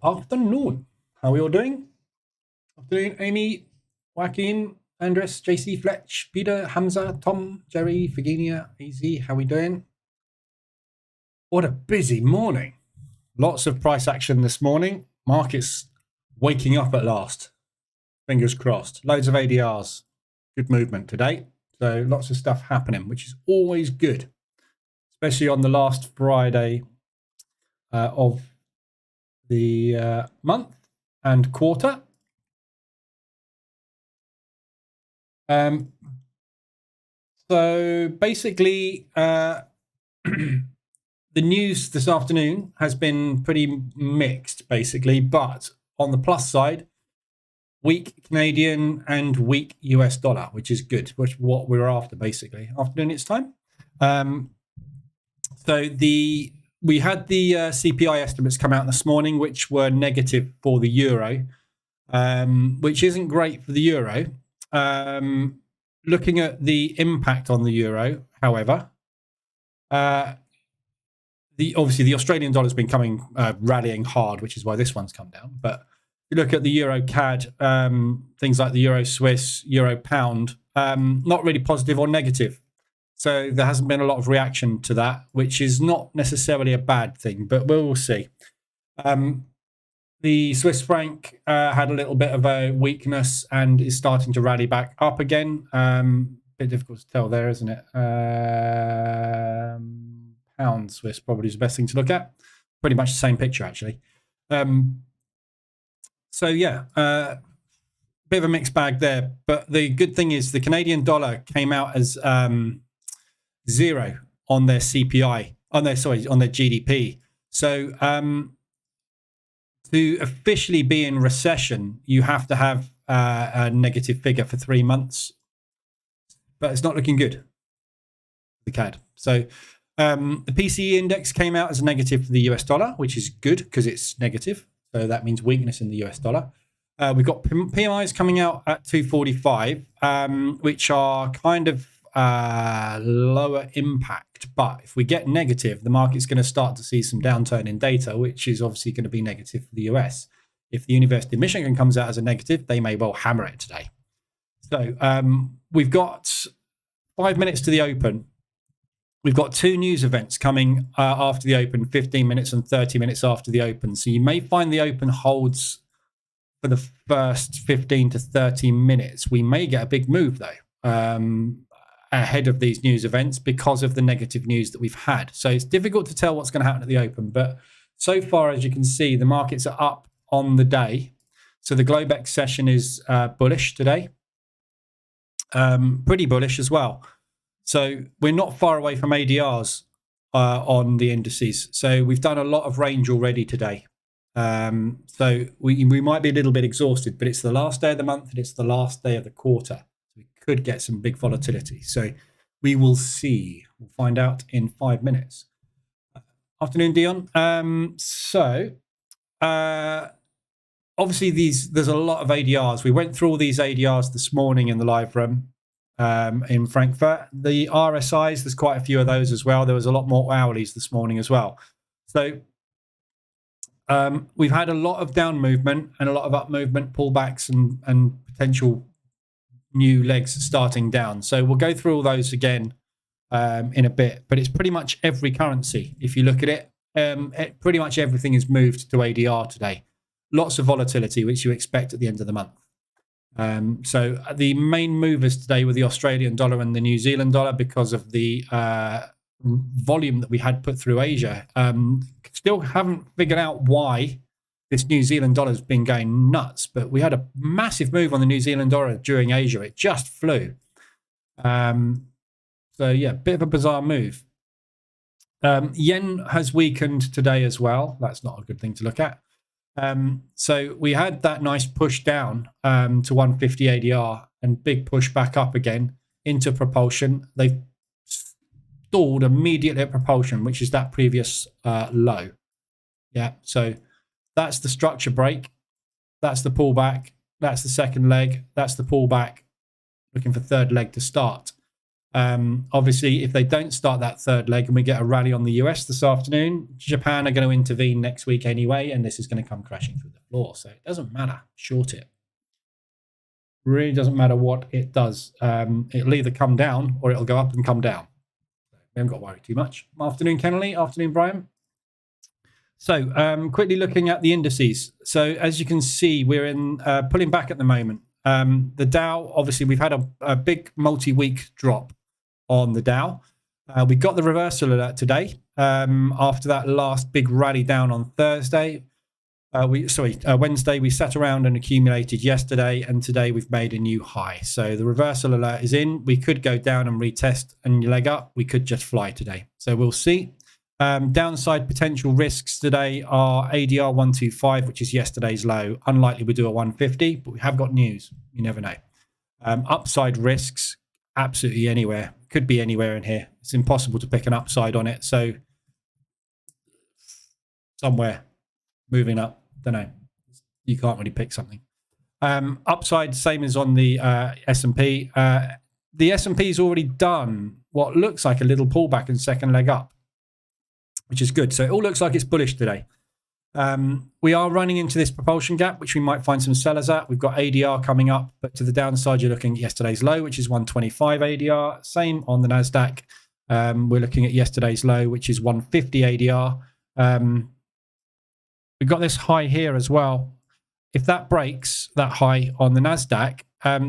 afternoon. How are we all doing? Afternoon, Amy, Joaquin, Andres, JC, Fletch, Peter, Hamza, Tom, Jerry, Virginia, AZ. How are we doing? What a busy morning. Lots of price action this morning. Markets waking up at last. Fingers crossed. Loads of ADRs. Good movement today. So lots of stuff happening, which is always good, especially on the last Friday of the month and quarter. So basically, the news this afternoon has been pretty mixed, basically, but on the plus side, weak Canadian and weak US dollar, which is good, which is what we're after, basically. Afternoon, it's time. So we had the CPI estimates come out this morning, which were negative for the euro, which isn't great for the euro. Looking at the impact on the euro, however, obviously the Australian dollar has been rallying hard, which is why this one's come down. But if you look at the euro CAD, things like the euro Swiss, euro pound, not really positive or negative. So there hasn't been a lot of reaction to that, which is not necessarily a bad thing, but we'll see. The Swiss franc had a little bit of a weakness and is starting to rally back up again. Bit difficult to tell there, isn't it? Pound Swiss probably is the best thing to look at. Pretty much the same picture, actually. So yeah, bit of a mixed bag there. But the good thing is the Canadian dollar came out as 0 on their CPI, on their GDP. So to officially be in recession, you have to have a negative figure for 3 months, but it's not looking good, the CAD. So the PCE index came out as a negative for the US dollar, which is good because it's negative. So that means weakness in the US dollar. We've got PMIs coming out at 245, which are kind of lower impact. But if we get negative, the market's going to start to see some downturn in data, which is obviously going to be negative for the US. If the University of Michigan comes out as a negative, they may well hammer it today. So we've got 5 minutes to the open. We've got 2 news events coming after the open, 15 minutes and 30 minutes after the open. So you may find the open holds for the first 15 to 30 minutes. We may get a big move, though, ahead of these news events because of the negative news that we've had. So it's difficult to tell what's going to happen at the open. But so far, as you can see, the markets are up on the day. So the Globex session is bullish today. Pretty bullish as well. So we're not far away from ADRs on the indices. So we've done a lot of range already today. So we might be a little bit exhausted, but it's the last day of the month and it's the last day of the quarter. We could get some big volatility. So we will see. We'll find out in 5 minutes. Afternoon, Dion. Obviously there's a lot of ADRs. We went through all these ADRs this morning in the live room. In Frankfurt, the RSIs, there's quite a few of those as well. There was a lot more hourlies this morning as well. So we've had a lot of down movement and a lot of up movement, pullbacks and potential new legs starting down. So we'll go through all those again in a bit, but it's pretty much every currency. If you look at it, pretty much everything is moved to ADR today. Lots of volatility, which you expect at the end of the month. So the main movers today were the Australian dollar and the New Zealand dollar because of the volume that we had put through Asia. Still haven't figured out why this New Zealand dollar has been going nuts, but we had a massive move on the New Zealand dollar during Asia. It just flew. So yeah, bit of a bizarre move. Yen has weakened today as well. That's not a good thing to look at. So we had that nice push down to 150 ADR and big push back up again into propulsion. They've stalled immediately at propulsion, which is that previous low. Yeah, so that's the structure break. That's the pullback. That's the second leg. That's the pullback. Looking for third leg to start. Obviously, if they don't start that third leg and we get a rally on the US this afternoon, Japan are going to intervene next week anyway, and this is going to come crashing through the floor. So it doesn't matter. Short it. Really doesn't matter what it does. It'll either come down or it'll go up and come down. We haven't got to worry too much. Afternoon, Kennelly. Afternoon, Brian. So quickly looking at the indices. So as you can see, we're in pulling back at the moment. The Dow, obviously, we've had a big multi-week drop on the Dow. We got the reversal alert today after that last big rally down on Thursday. Wednesday, we sat around and accumulated yesterday, and today we've made a new high. So the reversal alert is in. We could go down and retest and leg up. We could just fly today. So we'll see. Downside potential risks today are ADR 125, which is yesterday's low. Unlikely we do a 150, but we have got news. You never know. Upside risks, absolutely anywhere. Could be anywhere in here. It's impossible to pick an upside on it. So somewhere moving up. Don't know. You can't really pick something. Upside, same as on the S&P. The S&P's already done what looks like a little pullback and second leg up, which is good. So it all looks like it's bullish today. We are running into this propulsion gap, which we might find some sellers at. We've got ADR coming up, but to the downside, you're looking at yesterday's low, which is 125 ADR. Same on the NASDAQ. We're looking at yesterday's low, which is 150 ADR. We've got this high here as well. If that breaks that high on the NASDAQ,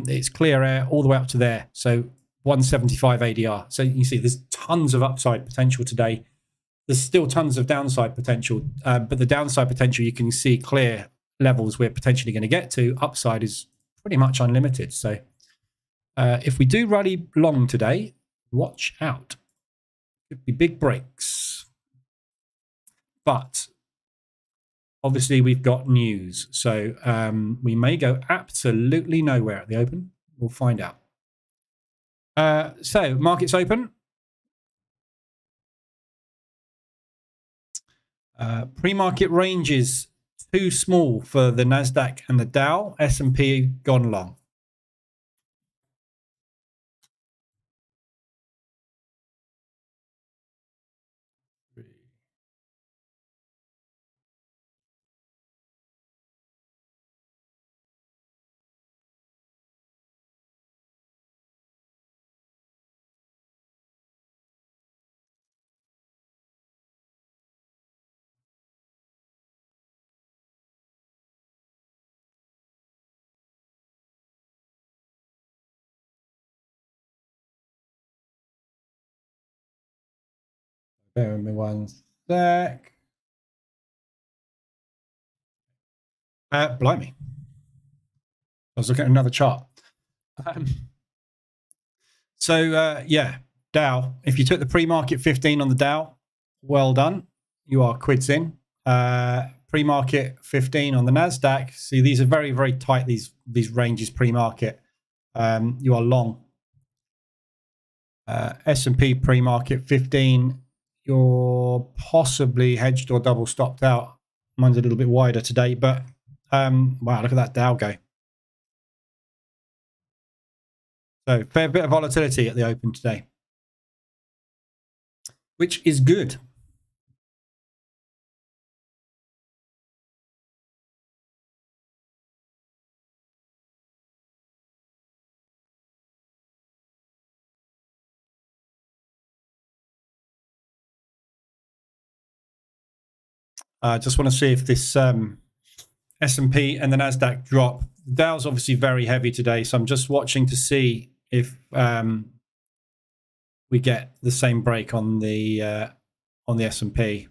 it's clear air all the way up to there. So 175 ADR. So you can see there's tons of upside potential today. There's still tons of downside potential, but the downside potential, you can see clear levels we're potentially going to get to. Upside is pretty much unlimited. So if we do rally long today, watch out. Could be big breaks. But obviously we've got news. So we may go absolutely nowhere at the open. We'll find out. So markets open. Pre-market ranges too small for the NASDAQ and the Dow. S&P gone long. Bear with me one sec. Blimey. I was looking at another chart. Yeah, Dow. If you took the pre-market 15 on the Dow, well done. You are quids in. Pre-market 15 on the NASDAQ. See, these are very, very tight, these ranges pre-market. You are long. S&P pre-market 15. You're possibly hedged or double stopped out. Mine's a little bit wider today, but wow, look at that Dow go. So fair bit of volatility at the open today, which is good. I just want to see if this S&P and the NASDAQ drop. The Dow's obviously very heavy today, so I'm just watching to see if we get the same break on the S&P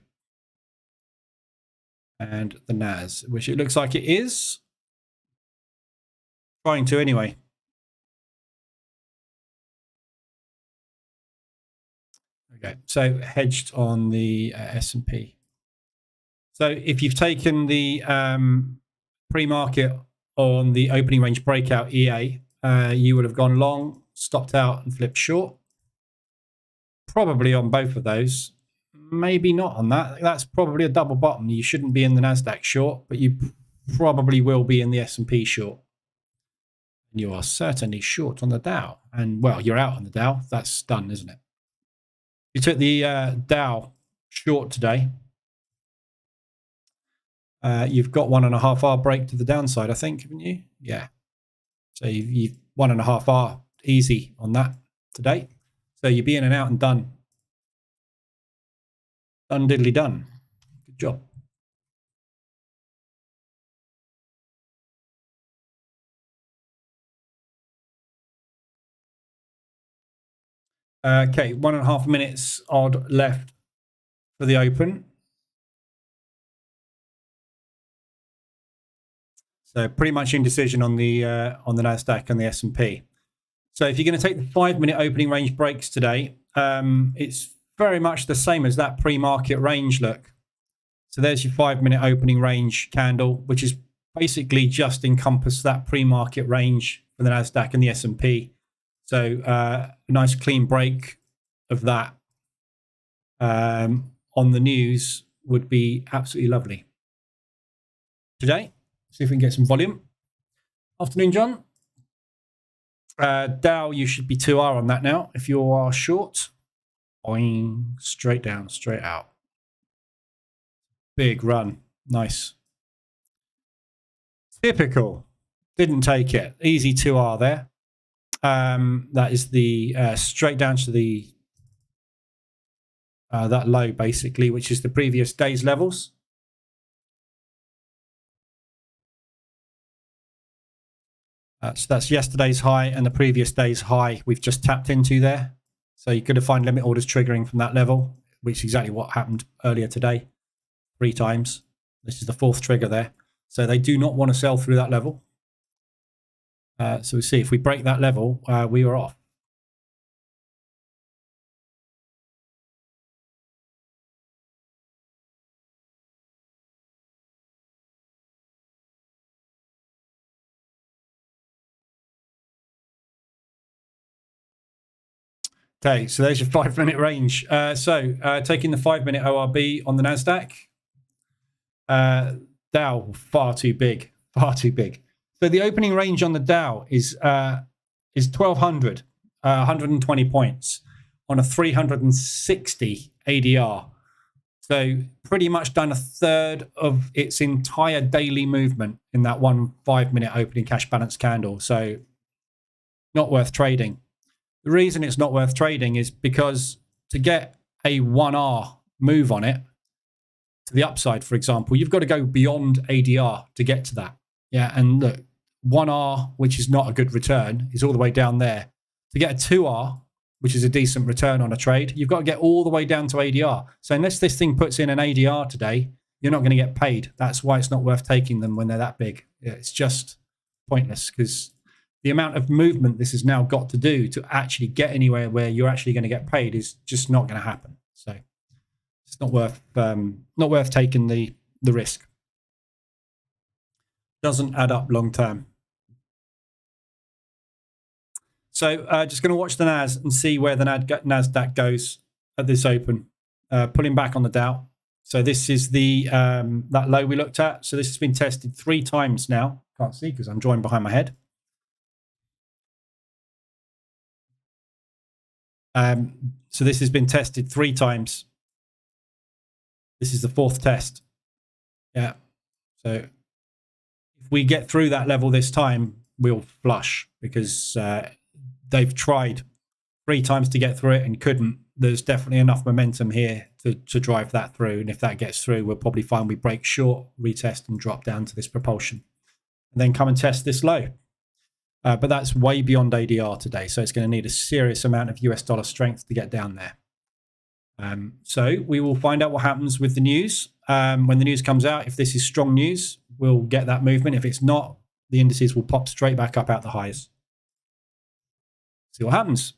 and the NAS, which it looks like it is. Trying to anyway. Okay, so hedged on the S&P. So if you've taken the pre-market on the opening range breakout EA, you would have gone long, stopped out and flipped short. Probably on both of those. Maybe not on that. That's probably a double bottom. You shouldn't be in the NASDAQ short, but you probably will be in the S&P short. You are certainly short on the Dow. And, well, you're out on the Dow. That's done, isn't it? You took the Dow short today. You've got 1.5 hour break to the downside, I think, haven't you? Yeah. So you've 1.5 hour easy on that today. So you'll be in and out and done. Done diddly done. Good job. Okay, 1.5 minutes odd left for the open. So pretty much indecision on the NASDAQ and the S&P. So if you're going to take the 5-minute opening range breaks today, it's very much the same as that pre-market range look. So there's your 5-minute opening range candle, which is basically just encompass that pre-market range for the NASDAQ and the S&P. So a nice clean break of that on the news would be absolutely lovely. Today, see if we can get some volume. Afternoon, John. Dow, you should be 2R on that now. If you are short, boing, straight down, straight out. Big run. Nice. Typical. Didn't take it. Easy 2R there. That is the straight down to the that low, basically, which is the previous day's levels. So that's yesterday's high and the previous day's high we've just tapped into there. So you could have found limit orders triggering from that level, which is exactly what happened earlier today, 3 times. This is the 4th trigger there. So they do not want to sell through that level. So we see if we break that level, we are off. Okay, so there's your 5-minute range. Taking the 5-minute ORB on the NASDAQ. Dow, far too big, far too big. So the opening range on the Dow is 1,200, 120 points on a 360 ADR. So pretty much done 1/3 of its entire daily movement in that one 5-minute opening cash balance candle. So not worth trading. The reason it's not worth trading is because to get a 1R move on it to the upside, for example, you've got to go beyond ADR to get to that. Yeah, and look, 1R, which is not a good return, is all the way down there. To get a 2R, which is a decent return on a trade, you've got to get all the way down to ADR. So unless this thing puts in an ADR today, you're not going to get paid. That's why it's not worth taking them when they're that big. Yeah, it's just pointless because the amount of movement this has now got to do to actually get anywhere where you're actually going to get paid is just not going to happen. So it's not worth taking the risk. Doesn't add up long term. So just going to watch the NAS and see where the NASDAQ goes at this open. Pulling back on the Dow. So this is the that low we looked at. So this has been tested 3 times now. Can't see because I'm joined behind my head. So this has been tested 3 times. This is the 4th test. Yeah. So if we get through that level this time, we'll flush because they've tried 3 times to get through it and couldn't. There's definitely enough momentum here to drive that through. And if that gets through, we'll probably find we break short, retest and drop down to this propulsion. And then come and test this low. But that's way beyond ADR today. So it's going to need a serious amount of US dollar strength to get down there. So we will find out what happens with the news. When the news comes out, if this is strong news, we'll get that movement. If it's not, the indices will pop straight back up out the highs. See what happens.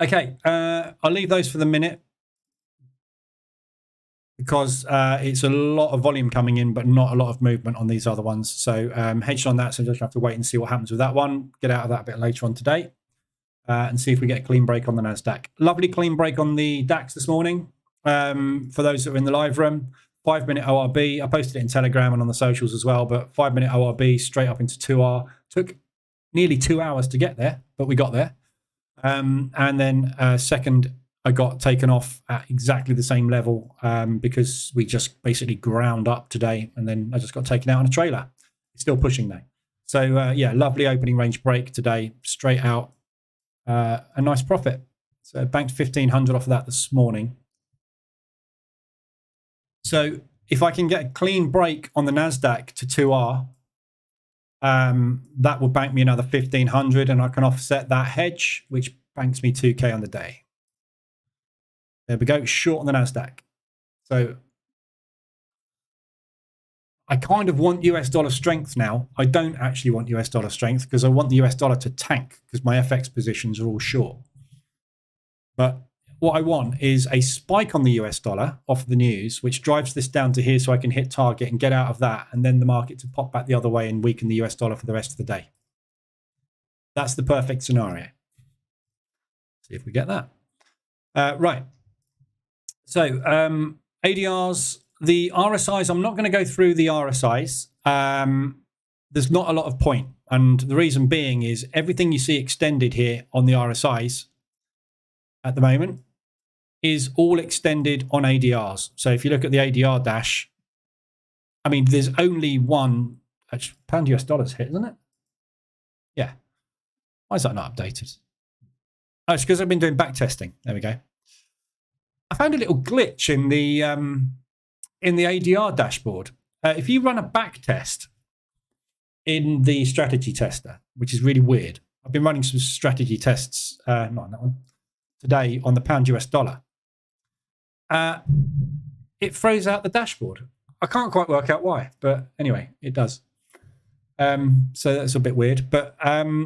Okay, I'll leave those for the minute because it's a lot of volume coming in, but not a lot of movement on these other ones. So hedged on that, so just have to wait and see what happens with that one. Get out of that a bit later on today and see if we get a clean break on the NASDAQ. Lovely clean break on the DAX this morning. For those that are in the live room, 5-minute ORB. I posted it in Telegram and on the socials as well, but 5-minute ORB straight up into 2R. Took nearly 2 hours to get there, but we got there. And then second, I got taken off at exactly the same level because we just basically ground up today, and then I just got taken out on a trailer. It's still pushing though. So yeah, lovely opening range break today, straight out, a nice profit. So banked 1,500 off of that this morning. So if I can get a clean break on the NASDAQ to 2R, that will bank me another 1,500, and I can offset that hedge, which banks me 2K on the day. There we go, short on the NASDAQ. So I kind of want US dollar strength now. I don't actually want US dollar strength because I want the US dollar to tank because my FX positions are all short. But what I want is a spike on the US dollar off the news, which drives this down to here so I can hit target and get out of that, and then the market to pop back the other way and weaken the US dollar for the rest of the day. That's the perfect scenario. See if we get that. Right. So ADRs, the RSIs, I'm not going to go through the RSIs. There's not a lot of point. And the reason being is everything you see extended here on the RSIs at the moment is all extended on ADRs. So if you look at the ADR dash, I mean, there's only one pound US dollars hit, isn't it? Yeah. Why is that not updated? Oh, it's because I've been doing back testing. There we go. I found a little glitch in the ADR dashboard. If you run a back test in the strategy tester, which is really weird. I've been running some strategy tests, not on that one, today on the pound US dollar. It throws out the dashboard. I can't quite work out why, but anyway, it does. So that's a bit weird. But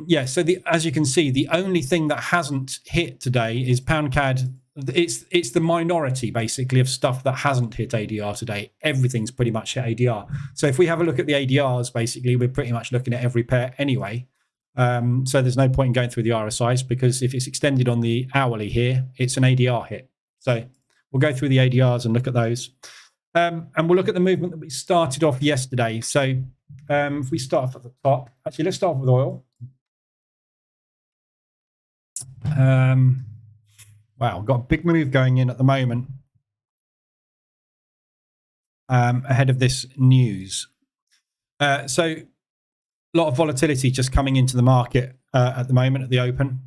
yeah, so as you can see, the only thing that hasn't hit today is pound CAD. It's the minority basically of stuff that hasn't hit ADR today. Everything's pretty much hit ADR. So if we have a look at the ADRs, basically we're pretty much looking at every pair anyway. So there's no point in going through the RSIs because if it's extended on the hourly here, it's an ADR hit. So we'll go through the ADRs and look at those. And we'll look at the movement that we started off yesterday. So if we start off at the top, actually, let's start off with oil. Wow, we've got a big move going in at the moment ahead of this news. So a lot of volatility just coming into the market at the moment at the open.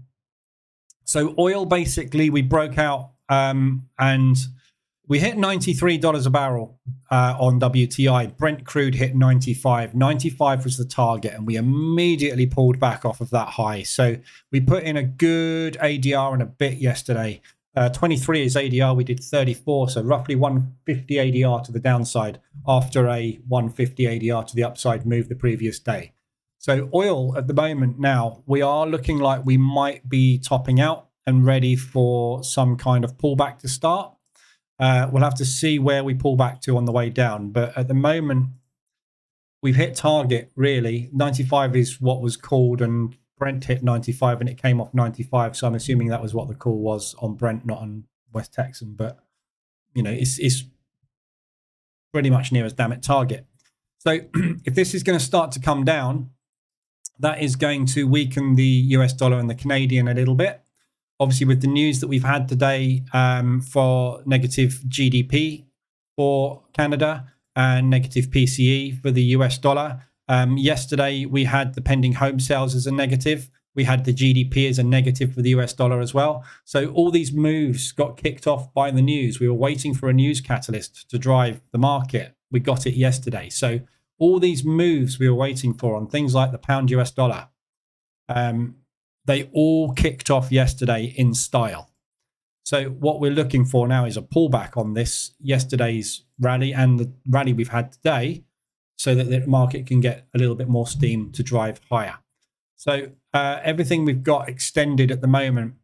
So oil, basically, we broke out and we hit $93 a barrel on WTI. Brent crude hit 95. 95 was the target, and we immediately pulled back off of that high. So we put in a good ADR and a bit yesterday. 23 is ADR. We did 34, so roughly 150 ADR to the downside after a 150 ADR to the upside move the previous day. So oil at the moment now, we are looking like we might be topping out and ready for some kind of pullback to start. We'll have to see where we pull back to on the way down. But at the moment, we've hit target, really. 95 is what was called, and Brent hit 95, and it came off 95. So I'm assuming that was what the call was on Brent, not on West Texan. But, you know, it's pretty much near as damn it target. So if this is going to start to come down, that is going to weaken the US dollar and the Canadian a little bit. Obviously, with the news that we've had today for negative GDP for Canada and negative PCE for the US dollar. Yesterday, we had the pending home sales as a negative. We had the GDP as a negative for the US dollar as well. So all these moves got kicked off by the news. We were waiting for a news catalyst to drive the market. We got it yesterday. So all these moves we were waiting for on things like the pound US dollar, they all kicked off yesterday in style. So what we're looking for now is a pullback on this yesterday's rally and the rally we've had today so that the market can get a little bit more steam to drive higher. So everything we've got extended at the moment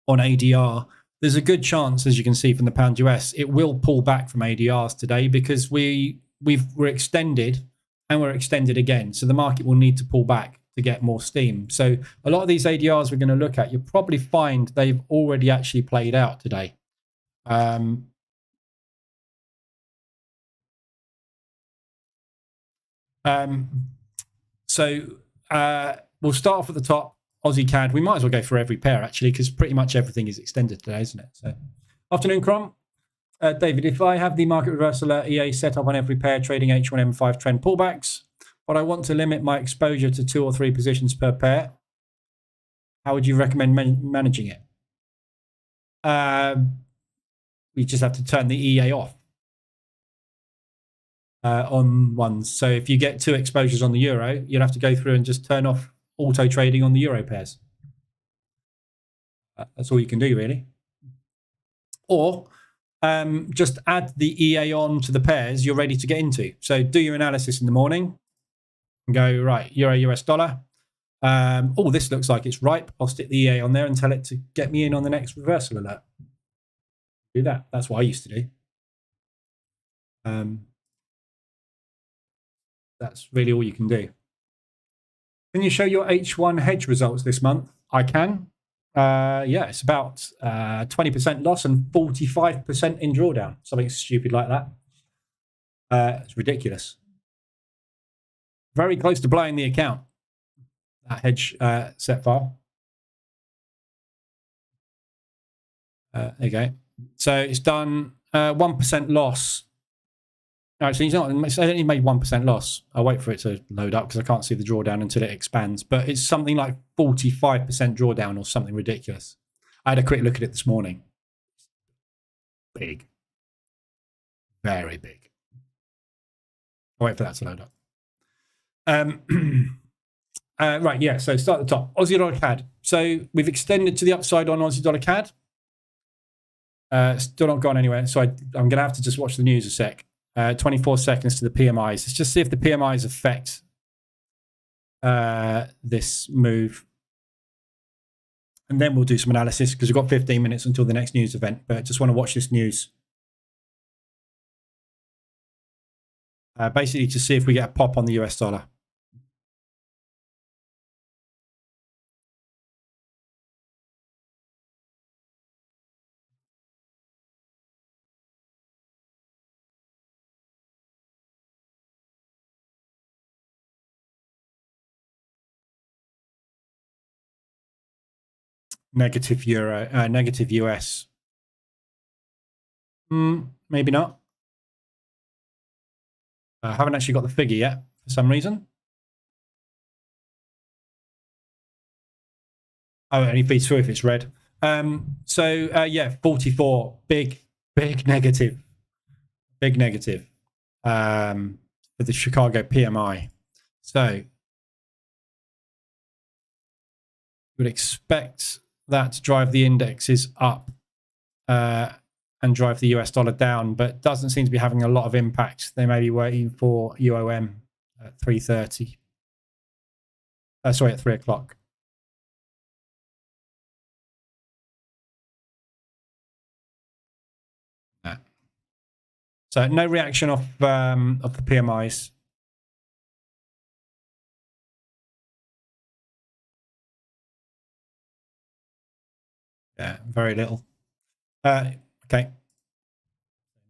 on ADR, there's a good chance, as you can see from the pound US, it will pull back from ADRs today because we're extended and we're extended again. So the market will need to pull back to get more steam. So a lot of these ADRs we're going to look at, you'll probably find they've already actually played out today. We'll start off at the top. Aussie CAD. We might as well go for every pair actually, because pretty much everything is extended today, isn't it? So, afternoon, Crom. David, if I have the market reversal alert EA set up on every pair trading H1M5 trend pullbacks, but I want to limit my exposure to 2 or 3 positions per pair, how would you recommend managing it? We just have to turn the EA off on ones. So if you get 2 exposures on the euro, you'll have to go through and just turn off auto trading on the euro pairs. That's all you can do, really. Or just add the EA on to the pairs you're ready to get into. So do your analysis in the morning and go, right, euro, US dollar. Oh, this looks like it's ripe. I'll stick the EA on there and tell it to get me in on the next reversal alert. Do that. That's what I used to do. That's really all you can do. Can you show your H1 hedge results this month? I can. Yeah, it's about 20% loss and 45% in drawdown. Something stupid like that. It's ridiculous. Very close to blowing the account. That hedge set file. There you go. So it's done 1% loss. Actually, it's only made 1% loss. I'll wait for it to load up because I can't see the drawdown until it expands. But it's something like 45% drawdown or something ridiculous. I had a quick look at it this morning. Big. Very big. I'll wait for that to load up. Right, yeah, so start at the top. Aussie dollar CAD. So we've extended to the upside on Aussie dollar CAD. Still not gone anywhere. So I'm going to have to just watch the news a sec. 24 seconds to the PMIs. Let's just see if the PMIs affect this move. And then we'll do some analysis because we've got 15 minutes until the next news event. But I just want to watch this news. Basically to see if we get a pop on the US dollar. Negative euro, negative US. Maybe not. I haven't actually got the figure yet for some reason. Oh, it only feeds through if it's red. Yeah, 44, big negative. Big negative for the Chicago PMI. So you would expect that to drive the indexes up and drive the US dollar down, but doesn't seem to be having a lot of impact. They may be waiting for UOM at 3:30. Sorry, at 3 o'clock. So no reaction of the PMIs. Yeah, very little. Okay.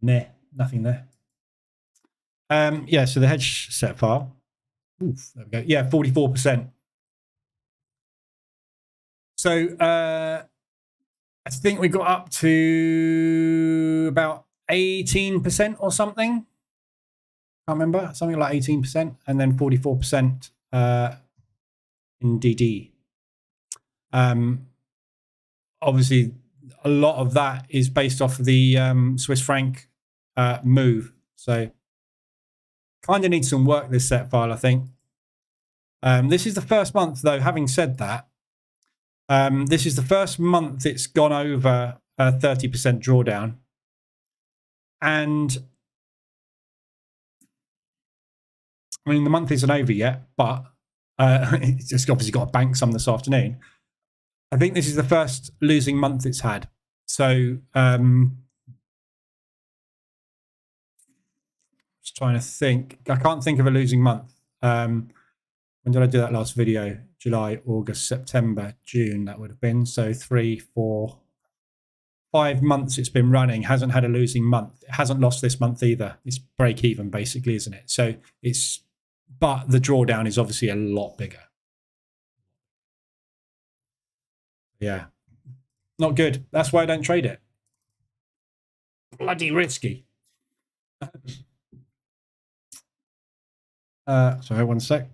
Nah, nothing there. Yeah, so the hedge set file. Oof, there we go. Yeah, 44%. So I think we got up to about 18% or something. Can't remember. Something like 18%, and then 44% in DD. Obviously, a lot of that is based off of the Swiss franc move. So kind of needs some work, this set file, I think. This is the first month, though, having said that, this is the first month it's gone over 30% drawdown. And I mean, the month isn't over yet, but it's just obviously got to bank some this afternoon. I think this is the first losing month it's had. So just trying to think. I can't think of a losing month. When did I do that last video? July, August, September, June, that would have been. So 3, 4, 5 months it's been running, hasn't had a losing month. It hasn't lost this month either. It's break even, basically, isn't it? So it's but the drawdown is obviously a lot bigger. Yeah, not good. That's why I don't trade it. Bloody risky. Sorry, one sec.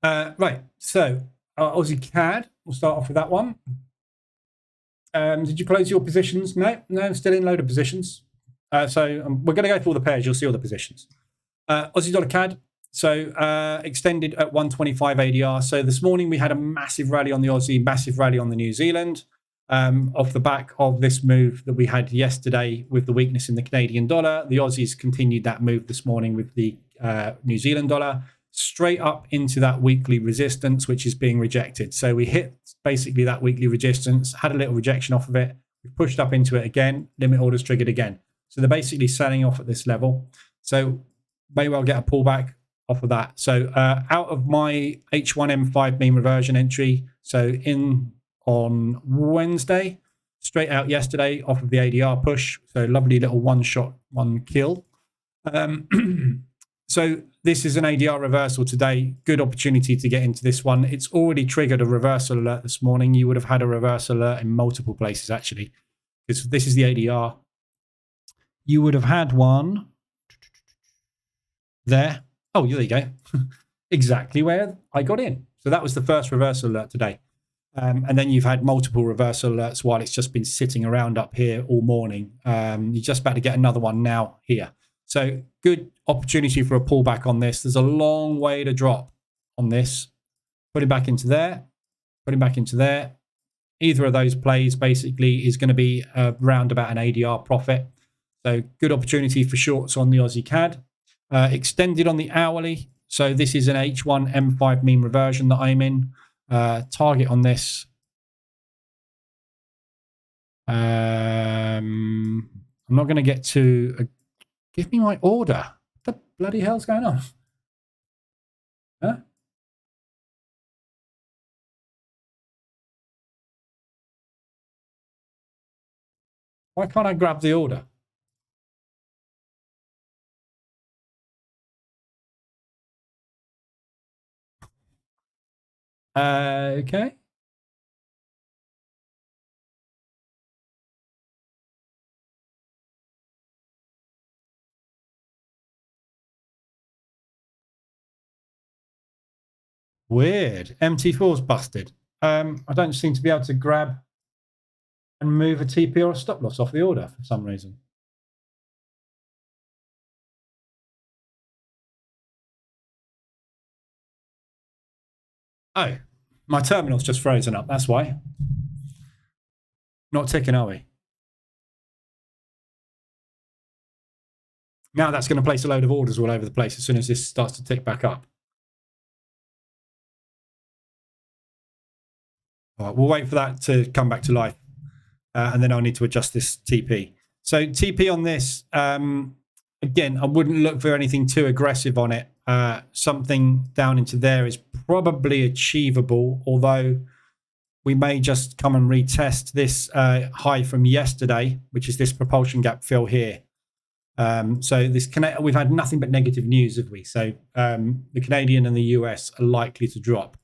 Right, so Aussie CAD, we'll start off with that one. Did you close your positions? No, still in load of positions. So we're going to go through all the pairs. You'll see all the positions. Aussie dollar CAD, so extended at 125 ADR. So this morning we had a massive rally on the Aussie, massive rally on the New Zealand, off the back of this move that we had yesterday with the weakness in the Canadian dollar. The Aussies continued that move this morning with the New Zealand dollar, straight up into that weekly resistance, which is being rejected. So we hit basically that weekly resistance, had a little rejection off of it. We pushed up into it again, limit orders triggered again. So they're basically selling off at this level. So may well get a pullback off of that. So out of my H1M5 mean reversion entry, so in on Wednesday, straight out yesterday off of the ADR push. So lovely little one shot, one kill. So this is an ADR reversal today. Good opportunity to get into this one. It's already triggered a reversal alert this morning. You would have had a reversal alert in multiple places, actually, because this is the ADR. You would have had one there. Oh, there you go. Exactly where I got in. So that was the first reversal alert today. And then you've had multiple reversal alerts while it's just been sitting around up here all morning. You're just about to get another one now here. So good opportunity for a pullback on this. There's a long way to drop on this. Putting back into there, putting back into there. Either of those plays basically is going to be around about an ADR profit. So good opportunity for shorts on the Aussie CAD. Extended on the hourly. So this is an H1 M5 mean reversion that I'm in. Target on this. I'm not going to get to... give me my order. What the bloody hell's going on? Huh? Why can't I grab the order? Okay. Weird. MT4's busted. I don't seem to be able to grab and move a TP or a stop loss off the order for some reason. Oh, my terminal's just frozen up. That's why. Not ticking, are we? Now that's going to place a load of orders all over the place as soon as this starts to tick back up. All right, we'll wait for that to come back to life. And then I'll need to adjust this TP. So TP on this, again, I wouldn't look for anything too aggressive on it. Something down into there is probably achievable, although we may just come and retest this high from yesterday, which is this propulsion gap fill here. So this we've had nothing but negative news, have we? So the Canadian and the US are likely to drop.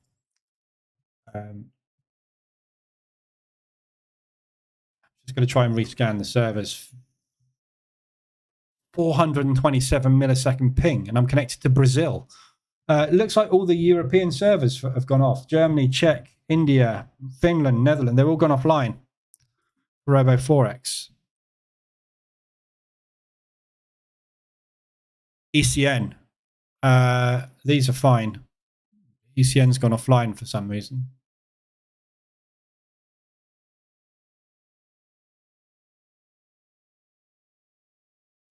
Just going to try and rescan the servers. 427 millisecond ping, and I'm connected to Brazil. It looks like all the European servers have gone off. Germany, Czech, India, Finland, Netherlands, they're all gone offline. Robo Forex. ECN. These are fine. ECN's gone offline for some reason.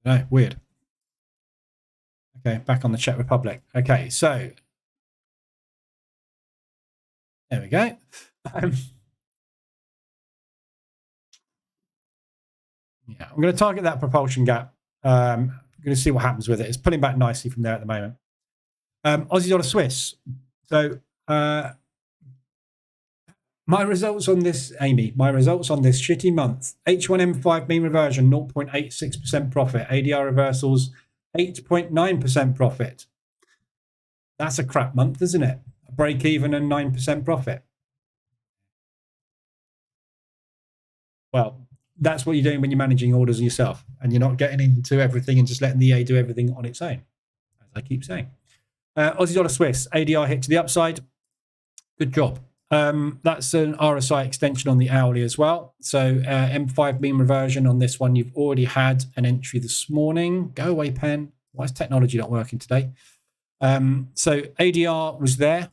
No, weird. Okay, back on the Czech Republic. Okay, so there we go. Yeah, I'm going to target that propulsion gap. I'm going to see what happens with it. It's pulling back nicely from there at the moment. Aussie dollar Swiss. So My results on this, Amy, my results on this shitty month. H1M5 mean reversion, 0.86% profit. ADR reversals, 8.9% profit. That's a crap month, isn't it? A break even and 9% profit. Well, that's what you're doing when you're managing orders yourself and you're not getting into everything and just letting the EA do everything on its own, as I keep saying. Aussie dollar Swiss, ADR hit to the upside. Good job. That's an RSI extension on the hourly as well. So M5 mean reversion on this one, you've already had an entry this morning. Go away, pen. Why is technology not working today? So ADR was there.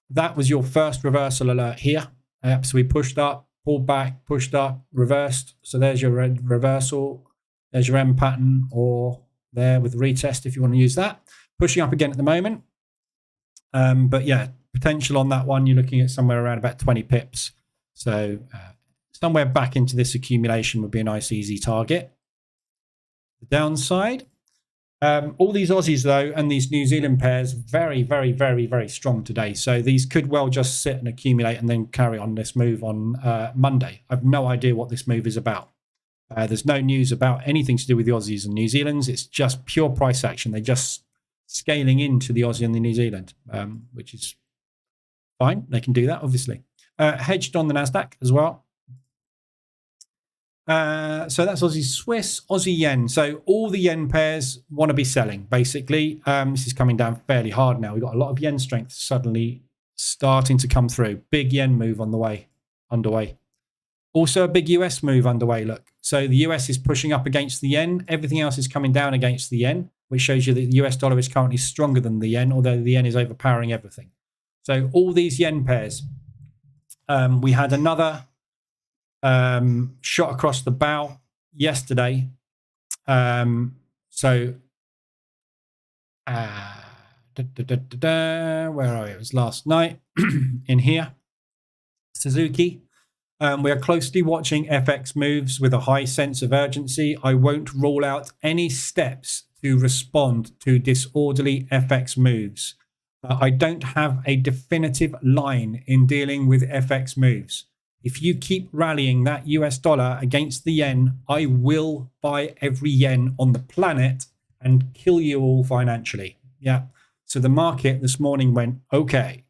That was your first reversal alert here. So we pushed up, pulled back, pushed up, reversed. So there's your reversal. There's your M pattern, or there with retest if you want to use that. Pushing up again at the moment. But yeah, potential on that one, you're looking at somewhere around about 20 pips. So somewhere back into this accumulation would be a nice easy target. The downside, all these Aussies though, and these New Zealand pairs, very, very, very, very strong today. So these could well just sit and accumulate and then carry on this move on Monday. I've no idea what this move is about. There's no news about anything to do with the Aussies and New Zealands. It's just pure price action. They're just scaling into the Aussie and the New Zealand, which is fine. They can do that, obviously. Hedged on the NASDAQ as well. So that's Aussie Swiss, Aussie Yen. So all the Yen pairs want to be selling, basically. This is coming down fairly hard now. We've got a lot of Yen strength suddenly starting to come through. Big Yen move on the way, underway. Also a big US move underway, look. So the US is pushing up against the Yen. Everything else is coming down against the Yen, which shows you that the US dollar is currently stronger than the Yen, although the Yen is overpowering everything. So all these Yen pairs, we had another shot across the bow yesterday. Where are we? It was last night in here. Suzuki. We are closely watching FX moves with a high sense of urgency. I won't rule out any steps to respond to disorderly FX moves. I don't have a definitive line in dealing with FX moves. If you keep rallying that US dollar against the Yen, I will buy every Yen on the planet and kill you all financially. Yeah. So the market this morning went, okay.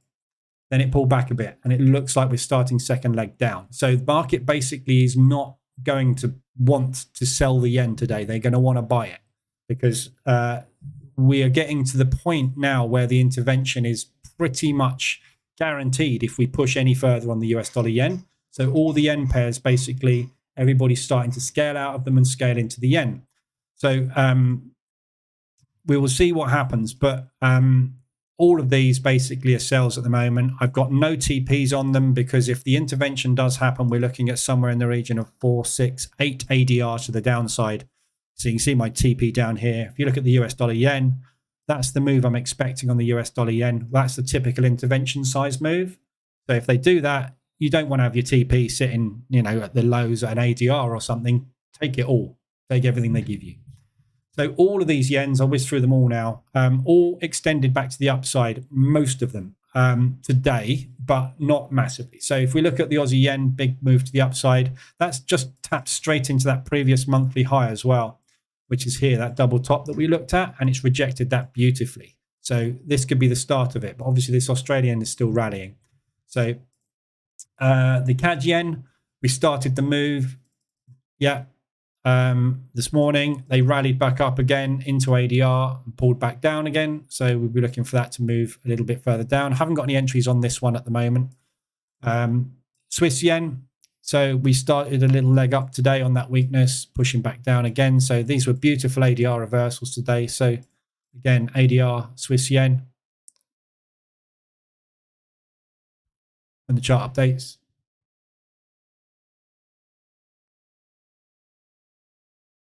Then it pulled back a bit and it looks like we're starting second leg down. So the market basically is not going to want to sell the Yen today. They're going to want to buy it because we are getting to the point now where the intervention is pretty much guaranteed if we push any further on the US dollar Yen. So all the Yen pairs, basically, everybody's starting to scale out of them and scale into the Yen. So we will see what happens. But all of these basically are sells at the moment. I've got no TPs on them because if the intervention does happen, we're looking at somewhere in the region of 4, 6, 8 ADR to the downside. So you can see my TP down here. If you look at the US dollar Yen, that's the move I'm expecting on the US dollar Yen. That's the typical intervention size move. So if they do that, you don't want to have your TP sitting, at the lows at an ADR or something. Take it all. Take everything they give you. So all of these Yens, I'll whiz through them all now, all extended back to the upside, most of them today, but not massively. So if we look at the Aussie Yen, big move to the upside, that's just tapped straight into that previous monthly high as well, which is here, that double top that we looked at, and it's rejected that beautifully. So this could be the start of it, but obviously this Australian is still rallying. So the CAD Yen, we started the move. Yeah. This morning, they rallied back up again into ADR and pulled back down again. So we'll be looking for that to move a little bit further down. I haven't got any entries on this one at the moment. Swiss Yen. So we started a little leg up today on that weakness, pushing back down again. So these were beautiful ADR reversals today. So again, ADR, Swiss Yen. And the chart updates.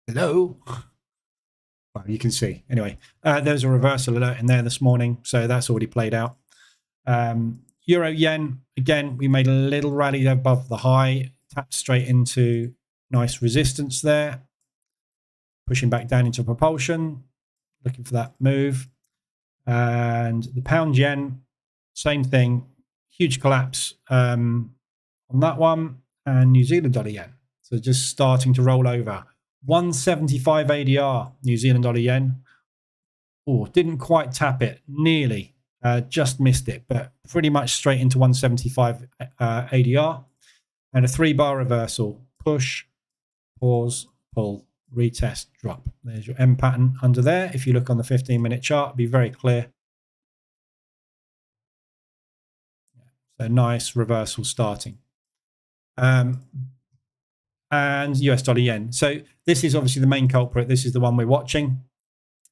Hello. Well, you can see. Anyway, there's a reversal alert in there this morning. So that's already played out. Euro Yen, again, we made a little rally above the high, tapped straight into nice resistance there. Pushing back down into propulsion, looking for that move. And the pound yen, same thing, huge collapse on on that one, and New Zealand dollar yen. So just starting to roll over. 175 ADR, New Zealand dollar yen. Oh, didn't quite tap it, nearly. Just missed it, but pretty much straight into 175 ADR. And a 3-bar reversal. Push, pause, pull, retest, drop. There's your M pattern under there. If you look on the 15-minute chart, it'll be very clear. So nice reversal starting. And US dollar yen. So this is obviously the main culprit. This is the one we're watching.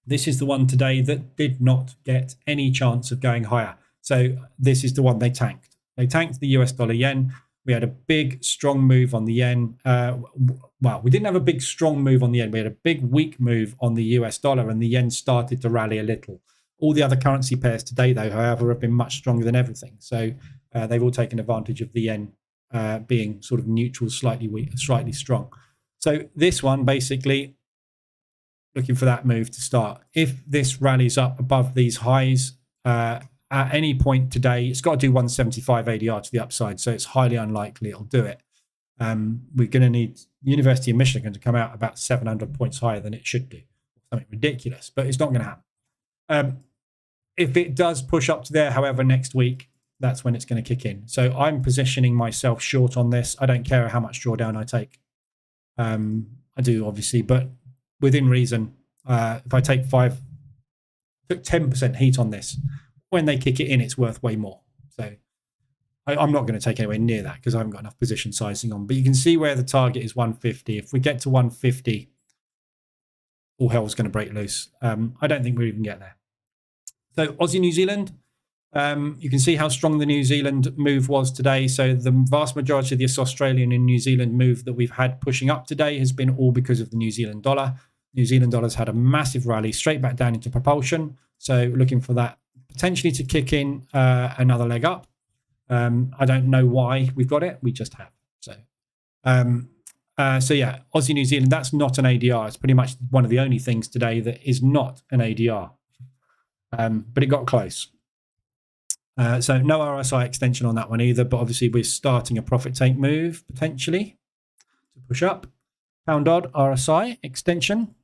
This is the one today that did not get any chance of going higher. So this is the one they tanked. They tanked the US dollar yen. We had a big, strong move on the yen. Well, we didn't have a big, strong move on the yen. We had a big, weak move on the US dollar, and the yen started to rally a little. All the other currency pairs today, though, however, have been much stronger than everything. So they've all taken advantage of the yen being sort of neutral, slightly weak, slightly strong. So this one, basically, looking for that move to start. If this rallies up above these highs at any point today, it's got to do 175 ADR to the upside, so it's highly unlikely it'll do it. We're going to need University of Michigan to come out about 700 points higher than it should do. Something ridiculous, but it's not going to happen. If it does push up to there, however, next week, that's when it's going to kick in. So I'm positioning myself short on this. I don't care how much drawdown I take. I do, obviously, but within reason. If I take 10% heat on this, when they kick it in, it's worth way more. So I'm not going to take anywhere near that because I haven't got enough position sizing on. But you can see where the target is 150. If we get to 150, all hell's going to break loose. I don't think we'll even get there. So Aussie New Zealand, you can see how strong the New Zealand move was today. So the vast majority of this Australian and New Zealand move that we've had pushing up today has been all because of the New Zealand dollar. New Zealand dollar's had a massive rally straight back down into propulsion. So looking for that potentially to kick in another leg up. I don't know why we've got it. We just have. So yeah, Aussie New Zealand, that's not an ADR. It's pretty much one of the only things today that is not an ADR. But it got close. So no RSI extension on that one either, but obviously we're starting a profit take move potentially to push up. Pound odd RSI extension.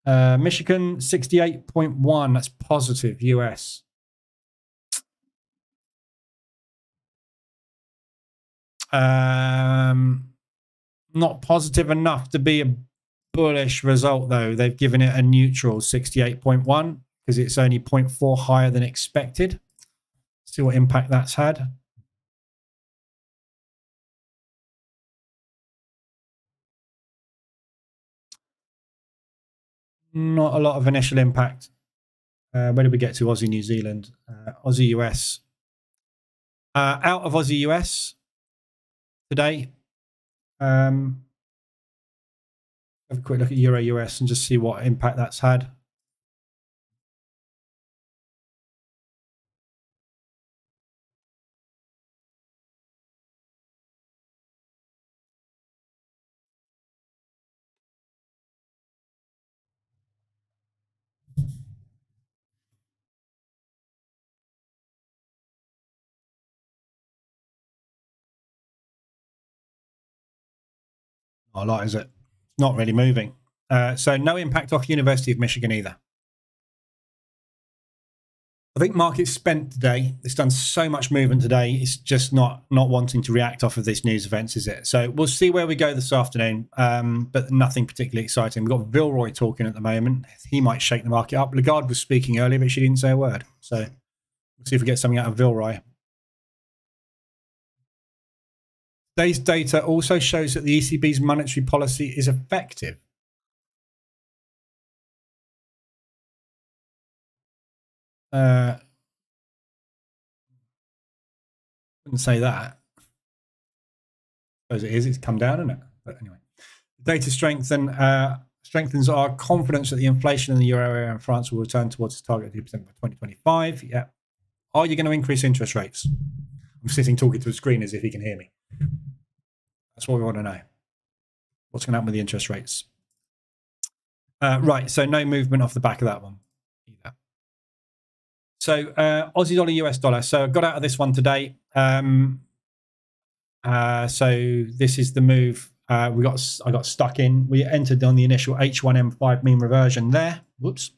Michigan 68.1, that's positive US. Not positive enough to be a bullish result though. They've given it a neutral 68.1 because it's only 0.4 higher than expected. See what impact that's had. Not a lot of initial impact. Where did we get to? Aussie New Zealand, Aussie US. Out of Aussie US today. Have a quick look at Euro US and just see what impact that's had. Not a lot, is it? Not really moving. So no impact off University of Michigan either. I think markets spent today. It's done so much movement today. It's just not wanting to react off of this news events, is it? So we'll see where we go this afternoon, but nothing particularly exciting. We've got Vilroy talking at the moment. He might shake the market up. Lagarde was speaking earlier, but she didn't say a word. So we'll see if we get something out of Vilroy. Today's data also shows that the ECB's monetary policy is effective. Wouldn't say that. I suppose it is. It's come down, isn't it? But anyway, the data strengthens our confidence that the inflation in the euro area and France will return towards its target of 2% by 2025. Yeah. Are you going to increase interest rates? I'm sitting talking to a screen as if he can hear me. That's what we want to know. What's going to happen with the interest rates? Right. So no movement off the back of that one either. So Aussie dollar, US dollar. So I got out of this one today. So this is the move. I got stuck in. We entered on the initial H1M5 mean reversion there. Whoops.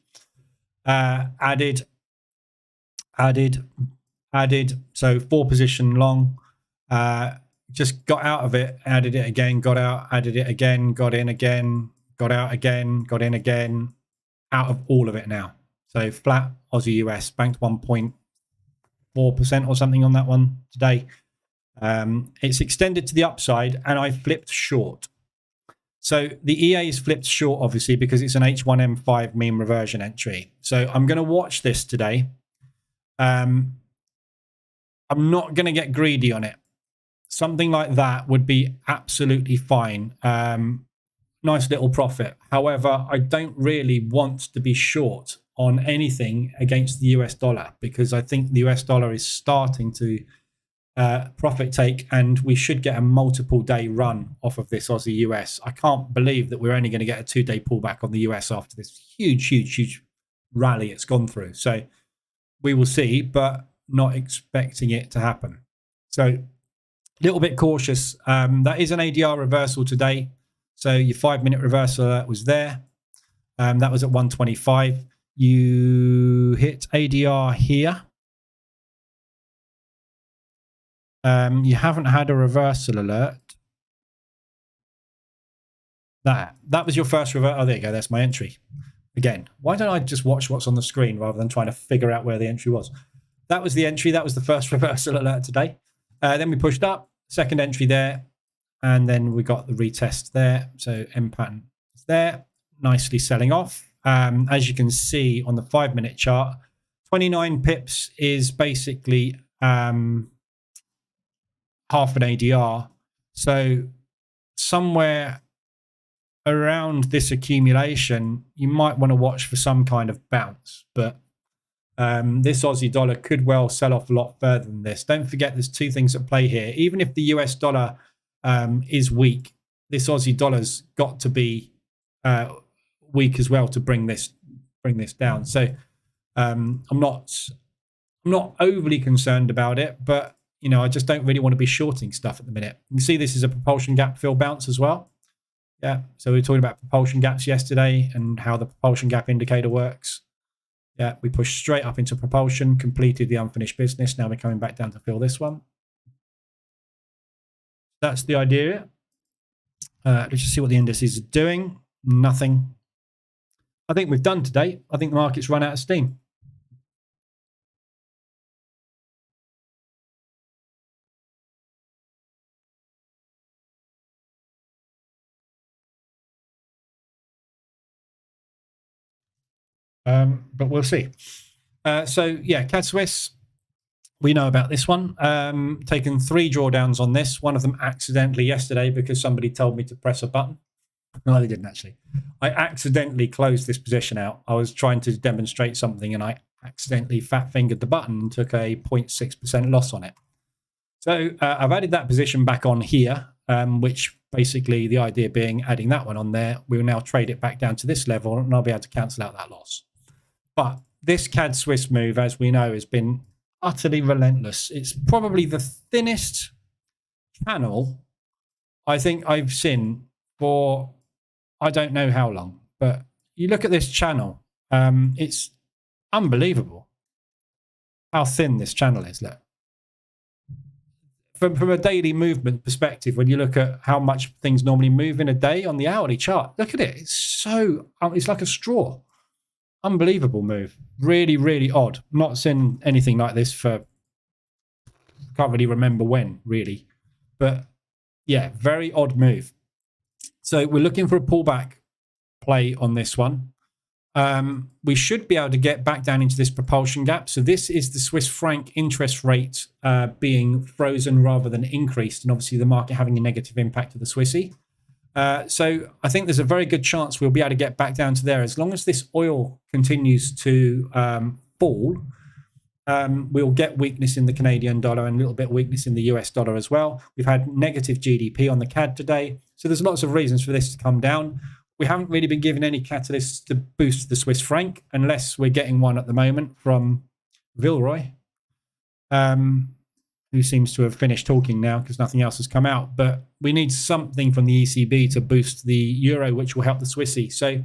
Added. So 4 position long. Just got out of it, added it again, got out, added it again, got in again, got out again, got in again. Out of all of it now. So flat Aussie US, banked 1.4% or something on that one today. It's extended to the upside, and I flipped short. So the EA is flipped short, obviously, because it's an H1M5 mean reversion entry. So I'm going to watch this today. I'm not going to get greedy on it. Something like that would be absolutely fine. Nice little profit. However, I don't really want to be short on anything against the US dollar, because I think the US dollar is starting to profit take, and we should get a multiple day run off of this Aussie US. I can't believe that we're only going to get a 2-day pullback on the US after this huge rally it's gone through. So we will see, but not expecting it to happen. So a little bit cautious. That is an ADR reversal today. So your 5-minute reversal that was there. That was at 125. You hit ADR here. You haven't had a reversal alert. That was your first reversal. Oh, there you go. That's my entry. Again, why don't I just watch what's on the screen rather than trying to figure out where the entry was? That was the entry. That was the first reversal alert today. Then we pushed up. Second entry there. And then we got the retest there. So M pattern is there. Nicely selling off. As you can see on the 5-minute chart, 29 pips is basically half an ADR. So somewhere around this accumulation, you might want to watch for some kind of bounce. But this Aussie dollar could well sell off a lot further than this. Don't forget, there's 2 things at play here. Even if the US dollar is weak, this Aussie dollar's got to be weak as well to bring this down. So I'm not overly concerned about it, but you know, I just don't really want to be shorting stuff at the minute. You can see this is a propulsion gap fill bounce as well. Yeah, so we were talking about propulsion gaps yesterday and how the propulsion gap indicator works. Yeah, we pushed straight up into propulsion, completed the unfinished business. Now we're coming back down to fill this one. That's the idea. Let's just see what the indices are doing. Nothing. I think we've done today. I think the market's run out of steam. But we'll see. So yeah, CAD Swiss, we know about this one. Taken 3 drawdowns on this. One of them accidentally yesterday because somebody told me to press a button. No, they didn't actually. I accidentally closed this position out. I was trying to demonstrate something and I accidentally fat fingered the button and took a 0.6% loss on it. So I've added that position back on here, which basically the idea being adding that one on there, we will now trade it back down to this level and I'll be able to cancel out that loss. But this CAD Swiss move, as we know, has been utterly relentless. It's probably the thinnest channel I think I've seen for I don't know how long. But you look at this channel, it's unbelievable how thin this channel is. Look, from a daily movement perspective, when you look at how much things normally move in a day on the hourly chart, look at it. It's so it's like a straw. Unbelievable move. Really, really odd. Not seen anything like this for, can't really remember when, really. But yeah, very odd move. So we're looking for a pullback play on this one. We should be able to get back down into this propulsion gap. So this is the Swiss franc interest rate being frozen rather than increased, and obviously the market having a negative impact to the Swissy. So I think there's a very good chance we'll be able to get back down to there. As long as this oil continues to fall, we'll get weakness in the Canadian dollar and a little bit of weakness in the US dollar as well. We've had negative GDP on the CAD today. So there's lots of reasons for this to come down. We haven't really been given any catalysts to boost the Swiss franc unless we're getting one at the moment from Villeroy, who who seems to have finished talking now because nothing else has come out. But we need something from the ECB to boost the euro, which will help the Swissy. So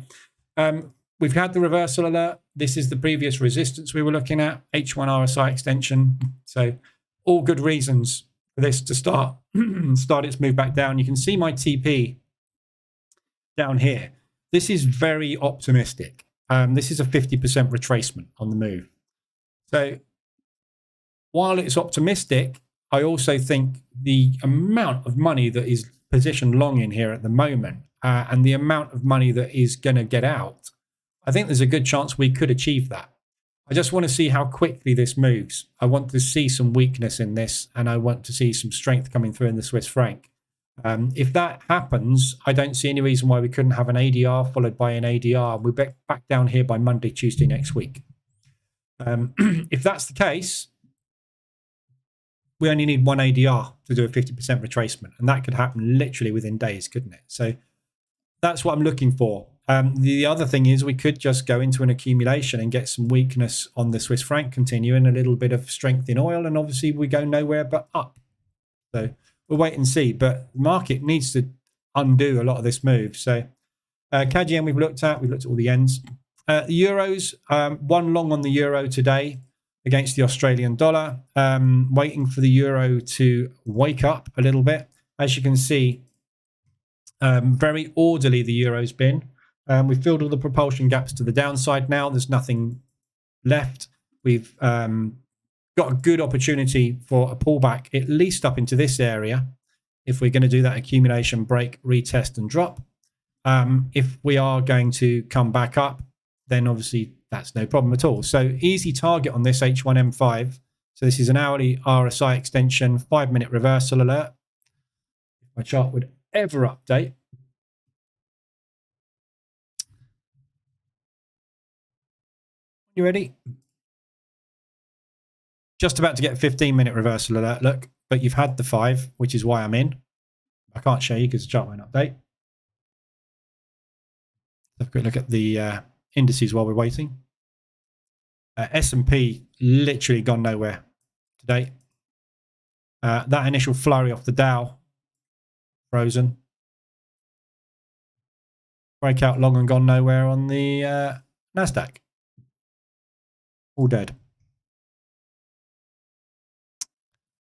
we've had the reversal alert. This is the previous resistance we were looking at, H1 RSI extension. So all good reasons for this to start its move back down. You can see my TP down here. This is very optimistic. This is a 50% retracement on the move. So while it's optimistic, I also think the amount of money that is positioned long in here at the moment and the amount of money that is going to get out, I think there's a good chance we could achieve that. I just want to see how quickly this moves. I want to see some weakness in this, and I want to see some strength coming through in the Swiss franc. If that happens, I don't see any reason why we couldn't have an ADR followed by an ADR. We're back down here by Monday, Tuesday next week. If that's the case, we only need one ADR to do a 50% retracement, and that could happen literally within days, couldn't it? So that's what I'm looking for. The other thing is we could just go into an accumulation and get some weakness on the Swiss franc continuing, a little bit of strength in oil, and obviously we go nowhere but up. So we'll wait and see, but the market needs to undo a lot of this move. So CAD-yen we've looked at all the ends. The euros, one long on the euro today against the Australian dollar, waiting for the euro to wake up a little bit. As you can see, very orderly the euro's been. We've filled all the propulsion gaps to the downside now. There's nothing left. We've got a good opportunity for a pullback, at least up into this area, if we're going to do that accumulation, break, retest, and drop. If we are going to come back up, then obviously that's no problem at all. So easy target on this H1M5. So this is an hourly RSI extension, 5-minute reversal alert. If my chart would ever update. You ready? Just about to get a 15-minute reversal alert, look, but you've had the 5, which is why I'm in. I can't show you because the chart won't update. Have a quick look at the indices while we're waiting. S&P literally gone nowhere today. That initial flurry off the Dow, frozen. Breakout long and gone nowhere on the NASDAQ. All dead.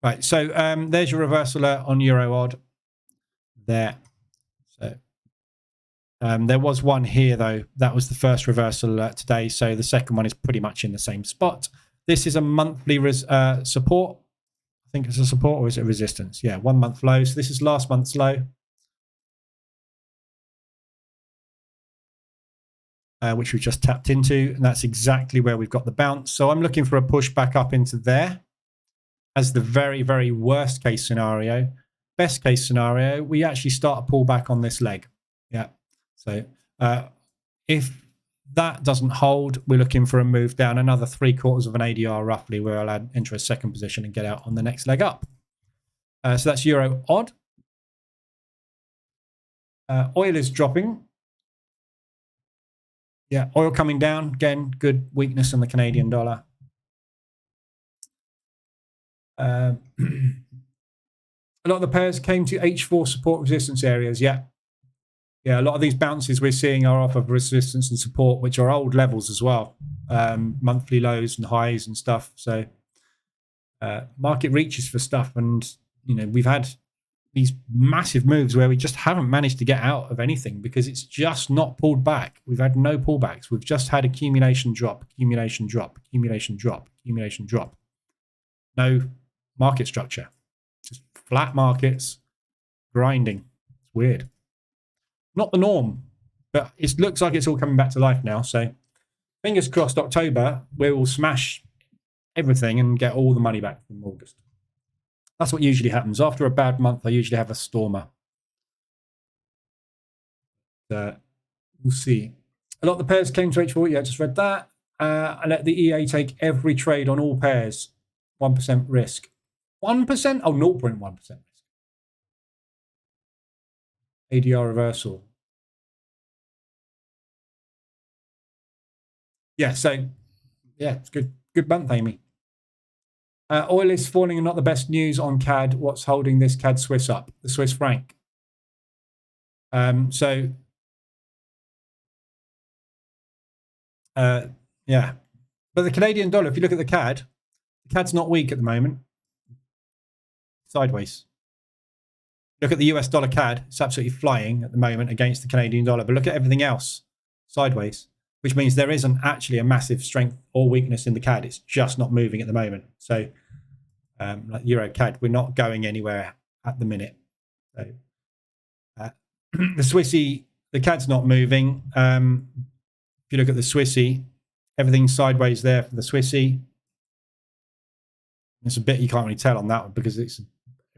Right, so there's your reversal alert on Euro odd there. So there was one here, though. That was the first reversal alert today. So the second one is pretty much in the same spot. This is a monthly support. I think it's a support, or is it resistance? Yeah, 1 month low. So this is last month's low, which we've just tapped into. And that's exactly where we've got the bounce. So I'm looking for a push back up into there as the very, very worst case scenario. Best case scenario, we actually start a pullback on this leg. Yeah. So if that doesn't hold, we're looking for a move down another 3/4 of an ADR roughly, where I'll enter a second position and get out on the next leg up. So that's Euro odd. Oil is dropping. Yeah, oil coming down. Again, good weakness in the Canadian dollar. A lot of the pairs came to H4 support resistance areas. Yeah, a lot of these bounces we're seeing are off of resistance and support, which are old levels as well, monthly lows and highs and stuff. So market reaches for stuff, and we've had these massive moves where we just haven't managed to get out of anything because it's just not pulled back. We've had no pullbacks. We've just had accumulation drop, accumulation drop, accumulation drop, accumulation drop. No market structure, just flat markets, grinding. It's weird. Not the norm, but it looks like it's all coming back to life now. So fingers crossed, October, we will smash everything and get all the money back from August. That's what usually happens. After a bad month, I usually have a stormer. We'll see. A lot of the pairs came to H4. Yeah, I just read that. I let the EA take every trade on all pairs. 1% risk. 1%? Oh, 0.1% risk. ADR reversal. Yeah, so, yeah, it's good. Good month, Amy. Oil is falling and not the best news on CAD. What's holding this CAD Swiss up? The Swiss franc. Yeah. But the Canadian dollar, if you look at the CAD's not weak at the moment. Sideways. Look at the US dollar CAD. It's absolutely flying at the moment against the Canadian dollar. But look at everything else. Sideways. Which means there isn't actually a massive strength or weakness in the CAD. It's just not moving at the moment. So, like Euro CAD, we're not going anywhere at the minute. So, the Swissy, the CAD's not moving. If you look at the Swissy, everything's sideways there for the Swissy. There's a bit you can't really tell on that one because it's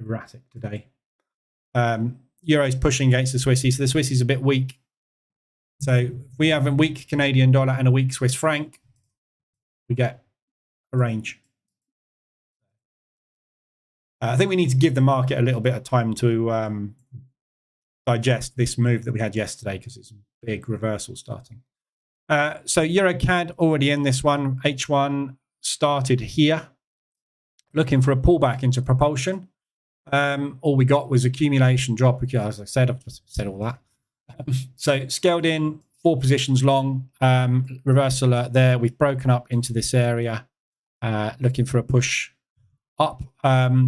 erratic today. Euro's pushing against the Swissy, so the Swissy's a bit weak. So if we have a weak Canadian dollar and a weak Swiss franc, we get a range. I think we need to give the market a little bit of time to digest this move that we had yesterday because it's a big reversal starting. So Euro CAD already in this one. H1 started here, looking for a pullback into propulsion. All we got was accumulation drop. As I said, I've just said all that. So scaled in, 4 positions long, reversal alert there. We've broken up into this area, looking for a push up.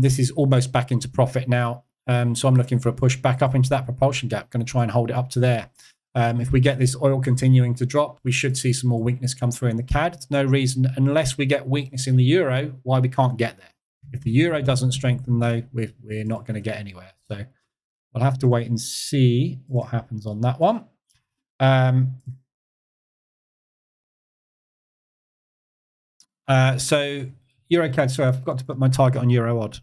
This is almost back into profit now. So I'm looking for a push back up into that propulsion gap. Going to try and hold it up to there. If we get this oil continuing to drop, we should see some more weakness come through in the CAD. There's no reason, unless we get weakness in the euro, why we can't get there. If the euro doesn't strengthen, though, we're not going to get anywhere. So we'll have to wait and see what happens on that one. So Euro CAD, sorry, I forgot to put my target on Euro odd.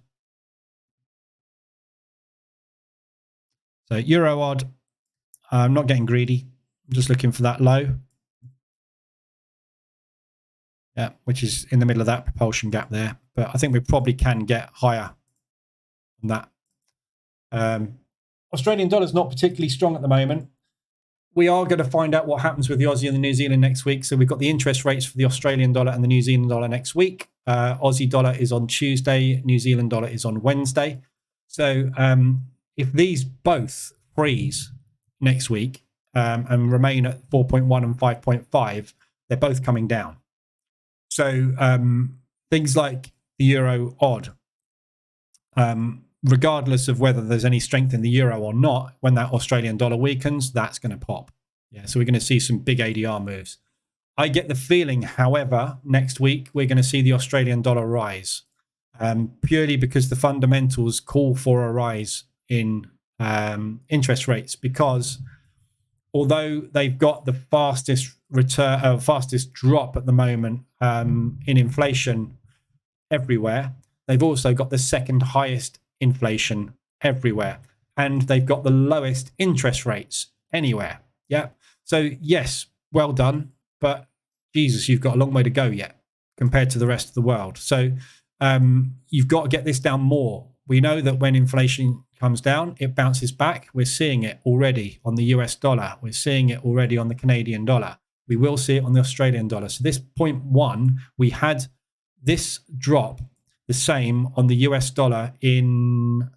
So Euro odd, I'm not getting greedy. I'm just looking for that low. Yeah, which is in the middle of that propulsion gap there. But I think we probably can get higher than that. Australian dollar is not particularly strong at the moment. We are going to find out what happens with the Aussie and the New Zealand next week. So we've got the interest rates for the Australian dollar and the New Zealand dollar next week. Aussie dollar is on Tuesday. New Zealand dollar is on Wednesday. So if these both freeze next week and remain at 4.1 and 5.5, they're both coming down. So things like the euro odd, regardless of whether there's any strength in the euro or not, when that Australian dollar weakens, that's going to pop. Yeah, so we're going to see some big ADR moves. I get the feeling, however, next week we're going to see the Australian dollar rise, purely because the fundamentals call for a rise in interest rates, because although they've got the fastest drop at the moment in inflation everywhere, they've also got the second highest inflation everywhere, and they've got the lowest interest rates anywhere. Yeah. So yes, well done, but Jesus, you've got a long way to go yet compared to the rest of the world. So you've got to get this down more. We know that when inflation comes down, it bounces back. We're seeing it already on the US dollar. We're seeing it already on the Canadian dollar. We will see it on the Australian dollar. So this 0.1, we had this drop the same on the US dollar in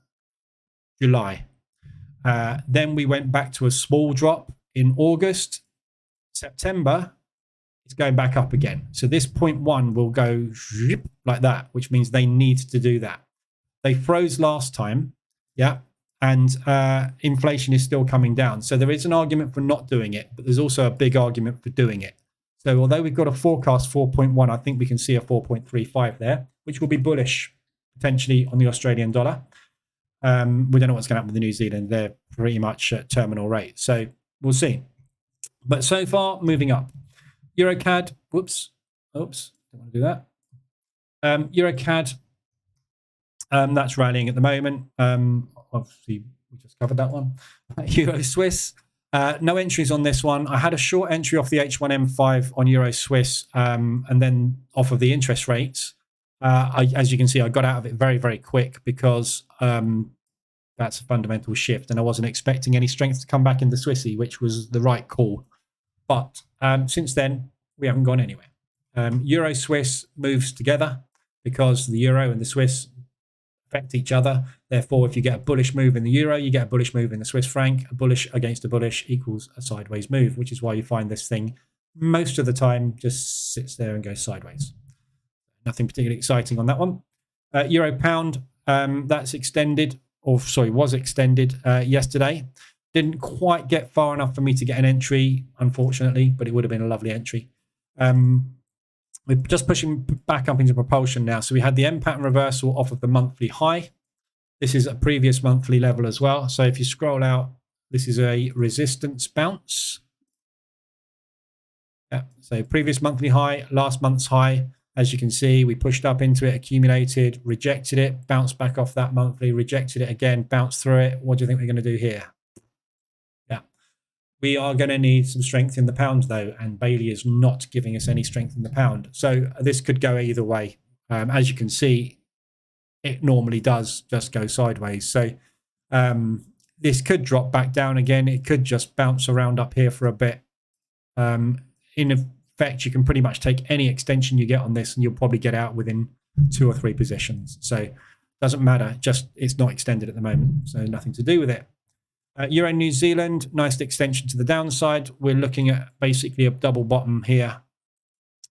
July. Then we went back to a small drop in August. September, it's going back up again. So this 0.1 will go like that, which means they need to do that. They froze last time, yeah, and inflation is still coming down. So there is an argument for not doing it, but there's also a big argument for doing it. So although we've got a forecast 4.1, I think we can see a 4.35 there, which will be bullish potentially on the Australian dollar. We don't know what's going to happen with the New Zealand. They're pretty much at terminal rate. So we'll see. But so far, moving up. EuroCAD, whoops, don't want to do that. EuroCAD, that's rallying at the moment. Obviously, we just covered that one. Euro Swiss, no entries on this one. I had a short entry off the H1M5 on Euro Swiss, and then off of the interest rates. As you can see, I got out of it very, very quick because that's a fundamental shift, and I wasn't expecting any strength to come back in the Swissy, which was the right call. But since then, we haven't gone anywhere. Euro Swiss moves together because the euro and the Swiss affect each other. Therefore, if you get a bullish move in the euro, you get a bullish move in the Swiss franc. A bullish against a bullish equals a sideways move, which is why you find this thing most of the time just sits there and goes sideways. Nothing particularly exciting on that one. Euro pound, that's extended, or sorry, was extended yesterday. Didn't quite get far enough for me to get an entry, unfortunately, but it would have been a lovely entry. We're just pushing back up into propulsion now. So we had the M pattern reversal off of the monthly high. This is a previous monthly level as well. So if you scroll out, this is a resistance bounce. Yeah, so previous monthly high, last month's high. As you can see, we pushed up into it, accumulated, rejected it, bounced back off that monthly, rejected it again, bounced through it. What do you think we're going to do here? Yeah, we are going to need some strength in the pound though, and Bailey is not giving us any strength in the pound. So this could go either way. As you can see, it normally does just go sideways. So this could drop back down again. It could just bounce around up here for a bit. In effect, you can pretty much take any extension you get on this and you'll probably get out within 2 or 3 positions. So it doesn't matter, just it's not extended at the moment, so nothing to do with it. Euro New Zealand, nice extension to the downside. We're looking at basically a double bottom here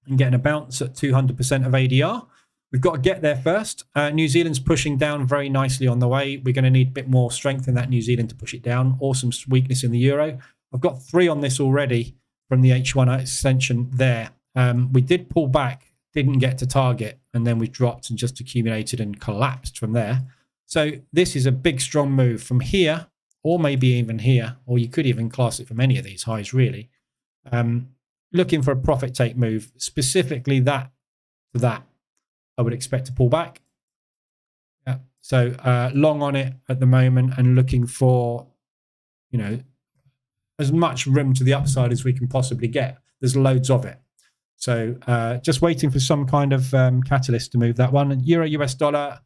and getting a bounce at 200% of ADR. We've got to get there first. New Zealand's pushing down very nicely on the way. We're going to need a bit more strength in that New Zealand to push it down, or some weakness in the euro. I've got 3 on this already from the H1 extension there. We did pull back, didn't get to target, and then we dropped and just accumulated and collapsed from there. So this is a big, strong move from here, or maybe even here, or you could even class it from any of these highs, really. Looking for a profit take move, specifically that to that, I would expect to pull back. Yeah. So long on it at the moment and looking for, you know, as much room to the upside as we can possibly get. There's loads of it. So just waiting for some kind of catalyst to move that one. And Euro US dollar,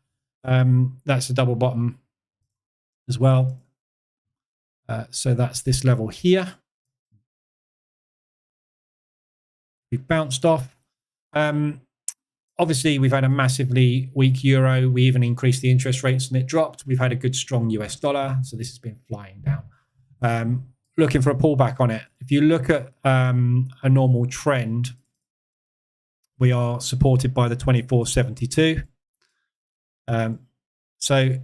that's a double bottom as well. So that's this level here. We've bounced off. Obviously, we've had a massively weak euro. We even increased the interest rates and it dropped. We've had a good, strong US dollar. So this has been flying down. Looking for a pullback on it. If you look at a normal trend, we are supported by the 24.72. So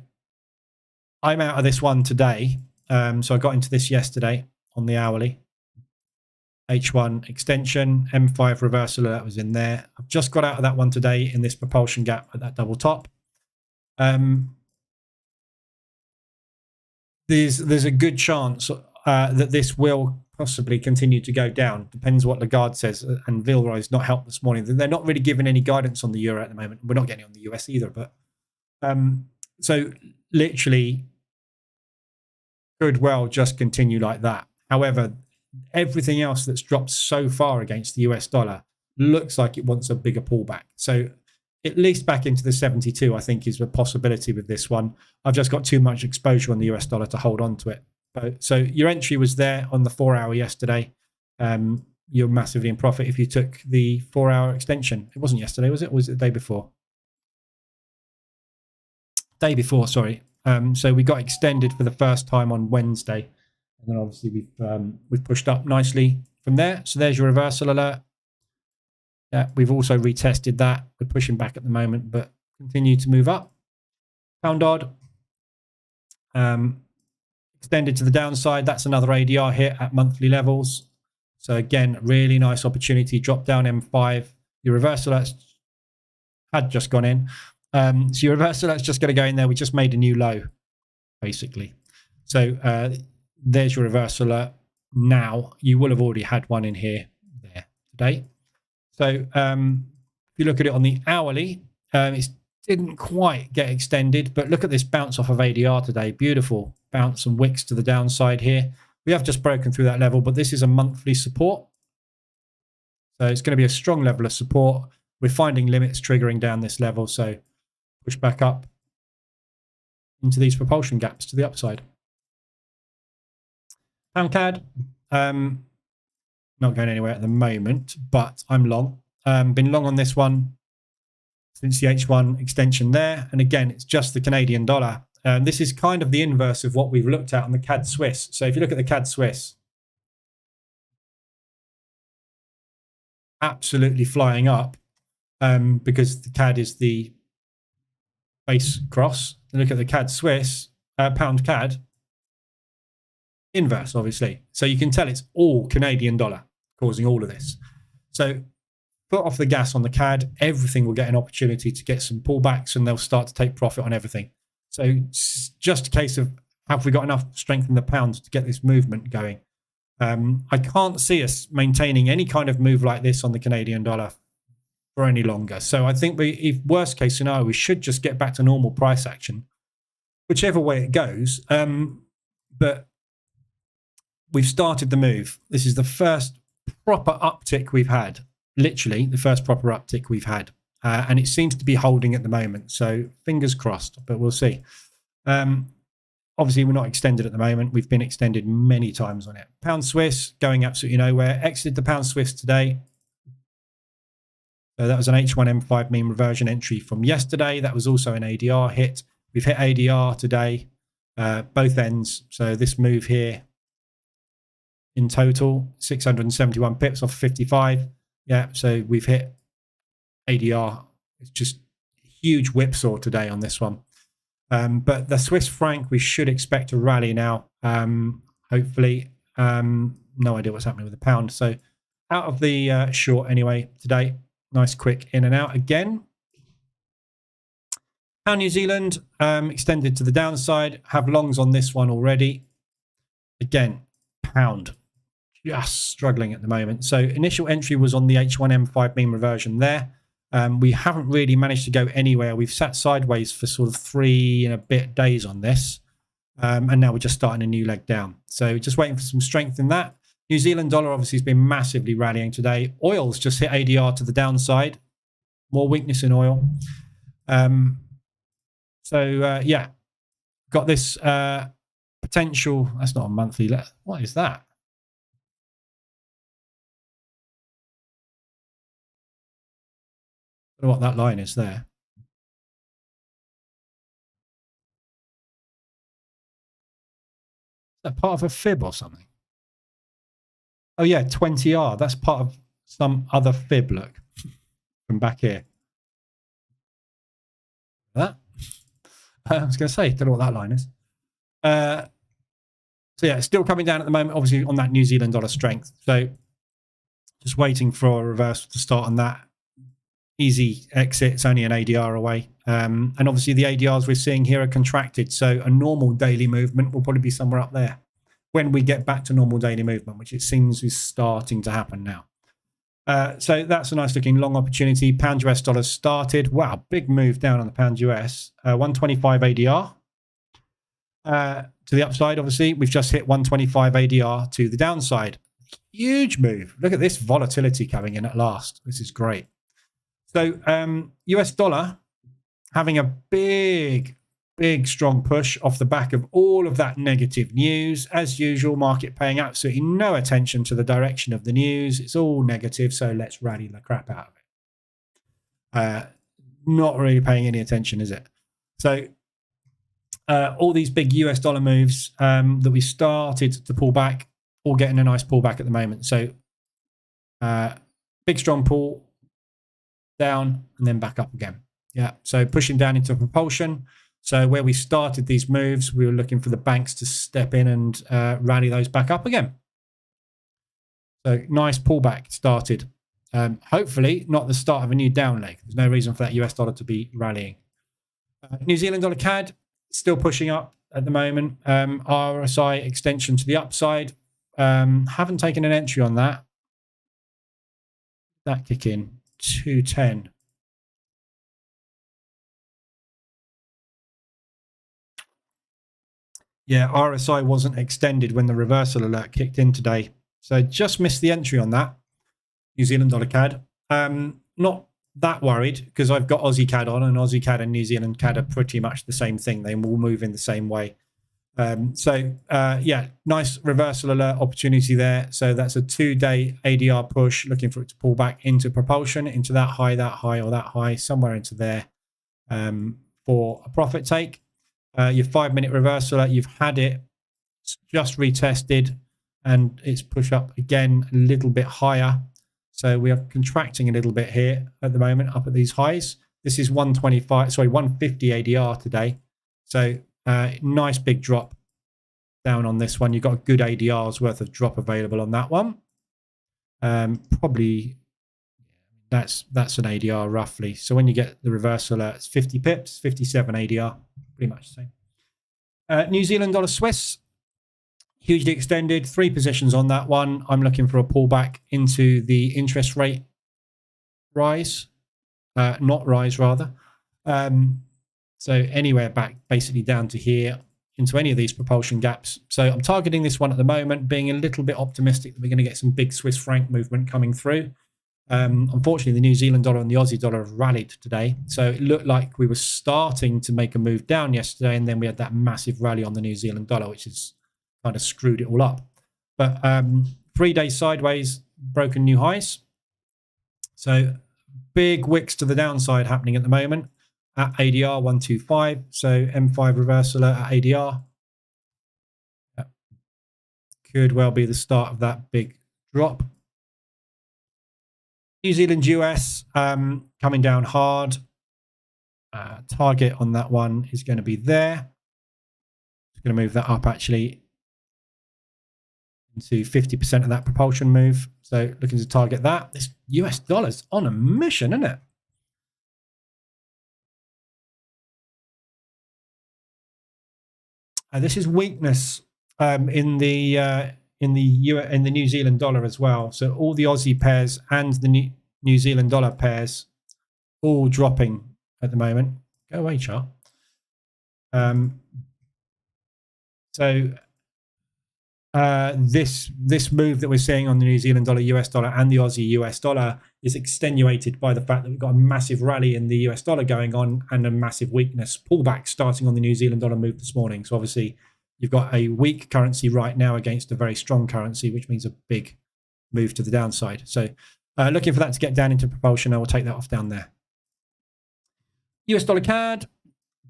I'm out of this one today. So I got into this yesterday on the hourly. H1 extension, M5 reversal, that was in there. I've just got out of that one today in this propulsion gap at that double top. There's a good chance that this will possibly continue to go down. Depends what Lagarde says, and Villeroy's not helped this morning. They're not really giving any guidance on the euro at the moment. We're not getting it on the US either, but so literally could well just continue like that. However, everything else that's dropped so far against the US dollar looks like it wants a bigger pullback. So at least back into the 72, I think, is a possibility with this one. I've just got too much exposure on the US dollar to hold on to it. So your entry was there on the 4-hour yesterday. You're massively in profit if you took the 4-hour extension. It wasn't yesterday, was it? Or was it the day before? Day before, sorry. So we got extended for the first time on Wednesday. And then obviously we've pushed up nicely from there. So there's your reversal alert. We've also retested that. We're pushing back at the moment, but continue to move up. Pound odd. Extended to the downside. That's another ADR hit at monthly levels. So again, really nice opportunity. Drop down M5. Your reversal alerts had just gone in. So your reversal alerts just going to go in there. We just made a new low, basically. So there's your reversal alert. Now you will have already had one in here there today. So if you look at it on the hourly, it didn't quite get extended, but look at this bounce off of ADR today. Beautiful bounce and wicks to the downside here. We have just broken through that level, but this is a monthly support. So it's going to be a strong level of support. We're finding limits triggering down this level. So push back up into these propulsion gaps to the upside. Pound CAD, not going anywhere at the moment, but I'm long. Been long on this one since the H1 extension there. And again, it's just the Canadian dollar. This is kind of the inverse of what we've looked at on the CAD Swiss. So if you look at the CAD Swiss, absolutely flying up because the CAD is the base cross. Look at the CAD Swiss, pound CAD, inverse, obviously. So you can tell it's all Canadian dollar causing all of this. So put off the gas on the CAD, everything will get an opportunity to get some pullbacks and they'll start to take profit on everything. So it's just a case of, have we got enough strength in the pound to get this movement going? I can't see us maintaining any kind of move like this on the Canadian dollar for any longer. So I think if worst case scenario, we should just get back to normal price action, whichever way it goes. But we've started the move. This is the first proper uptick we've had, literally the first proper uptick we've had. And it seems to be holding at the moment. So fingers crossed, but we'll see. Obviously, we're not extended at the moment. We've been extended many times on it. Pound Swiss going absolutely nowhere. Exited the Pound Swiss today. So that was an H1 M5 mean reversion entry from yesterday. That was also an ADR hit. We've hit ADR today, both ends. So this move here in total, 671 pips off 55. Yeah, so we've hit ADR. It's just a huge whipsaw today on this one. But the Swiss franc, we should expect to rally now, hopefully. No idea what's happening with the pound. So out of the short anyway today. Nice quick in and out again. Pound New Zealand extended to the downside. Have longs on this one already. Again, pound just struggling at the moment. So initial entry was on the H1 M5 mean reversion there. We haven't really managed to go anywhere. We've sat sideways for sort of 3 and a bit days on this. And now we're just starting a new leg down. So just waiting for some strength in that. New Zealand dollar obviously has been massively rallying today. Oil's just hit ADR to the downside. More weakness in oil. Yeah, got this potential. That's not a monthly. What is that? I don't know what that line is there. Is that part of a fib or something? Oh yeah, 20R. That's part of some other fib. Look from back here. That I was going to say, don't know what that line is. So yeah, it's still coming down at the moment. Obviously on that New Zealand dollar strength. So just waiting for a reversal to start on that. Easy exit. It's only an ADR away. And obviously the ADRs we're seeing here are contracted. So a normal daily movement will probably be somewhere up there when we get back to normal daily movement, which it seems is starting to happen now. So that's a nice looking long opportunity. Pound US dollar started. Wow, big move down on the pound US. 125 ADR. To the upside, obviously, we've just hit 125 ADR to the downside. Huge move. Look at this volatility coming in at last. This is great. So US dollar having a big strong push off the back of all of that negative news. As usual, market paying absolutely no attention to the direction of the news. It's all negative, so let's rally the crap out of it. Not really paying any attention, is it? So all these big US dollar moves that we started to pull back, all getting a nice pullback at the moment. So big strong pull down and then back up again. Yeah, so pushing down into propulsion. So where we started these moves, we were looking for the banks to step in and rally those back up again. So nice pullback started. Hopefully not the start of a new down leg. There's no reason for that US dollar to be rallying. New Zealand dollar CAD still pushing up at the moment. RSI extension to the upside. Haven't taken an entry on that. That kick in 210. Yeah, RSI wasn't extended when the reversal alert kicked in today. So just missed the entry on that. New Zealand dollar CAD. Not that worried because I've got Aussie CAD on, and Aussie CAD and New Zealand CAD are pretty much the same thing. They will move in the same way. Yeah, nice reversal alert opportunity there. So that's a 2-day ADR push, looking for it to pull back into propulsion, into that high, or that high, somewhere into there for a profit take. Your 5-minute reversal alert, you've had it, it's just retested, and it's pushed up again a little bit higher. So we are contracting a little bit here at the moment, up at these highs. This is 150 ADR today. So nice big drop down on this one. You've got a good ADR's worth of drop available on that one. Probably that's an ADR roughly. So when you get the reversal, it's 50 pips, 57 ADR, pretty much the same. New Zealand dollar Swiss, hugely extended, 3 positions on that one. I'm looking for a pullback into the interest rate rise, not rise rather. So anywhere back basically down to here into any of these propulsion gaps. So I'm targeting this one at the moment, being a little bit optimistic that we're going to get some big Swiss franc movement coming through. Unfortunately, the New Zealand dollar and the Aussie dollar have rallied today. So it looked like we were starting to make a move down yesterday, and then we had that massive rally on the New Zealand dollar, which has kind of screwed it all up. But 3 days sideways, broken new highs. So big wicks to the downside happening at the moment at ADR 125. So M5 reversal at ADR. That could well be the start of that big drop. New Zealand US coming down hard. Target on that one is going to be there. It's going to move that up actually into 50% of that propulsion move. So looking to target that. This US dollar's on a mission, isn't it? This is weakness in the New Zealand dollar as well. So all the Aussie pairs and the New Zealand dollar pairs all dropping at the moment. Go away, chart. This move that we're seeing on the New Zealand dollar, US dollar, and the Aussie US dollar is extenuated by the fact that we've got a massive rally in the US dollar going on and a massive weakness pullback starting on the New Zealand dollar move this morning. So obviously you've got a weak currency right now against a very strong currency, which means a big move to the downside. So looking for that to get down into propulsion. I will take that off down there. US dollar CAD,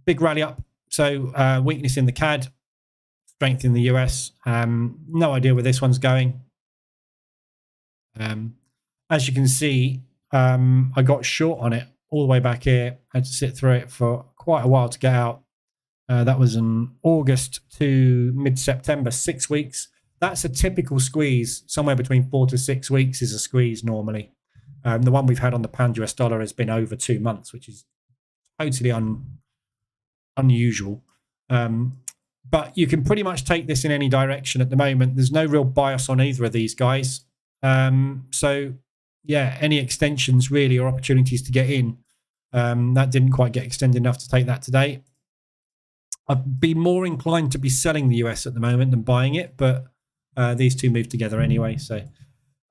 big rally up. So weakness in the CAD, strength in the US. No idea where this one's going. As you can see, I got short on it all the way back here. I had to sit through it for quite a while to get out. That was in August to mid-September, 6 weeks. That's a typical squeeze. Somewhere between 4 to 6 weeks is a squeeze normally. The one we've had on the pound US dollar has been over 2 months, which is totally unusual. But you can pretty much take this in any direction at the moment. There's no real bias on either of these guys. So, yeah, any extensions really or opportunities to get in. That didn't quite get extended enough to take that today. I'd be more inclined to be selling the US at the moment than buying it, but these two move together anyway. So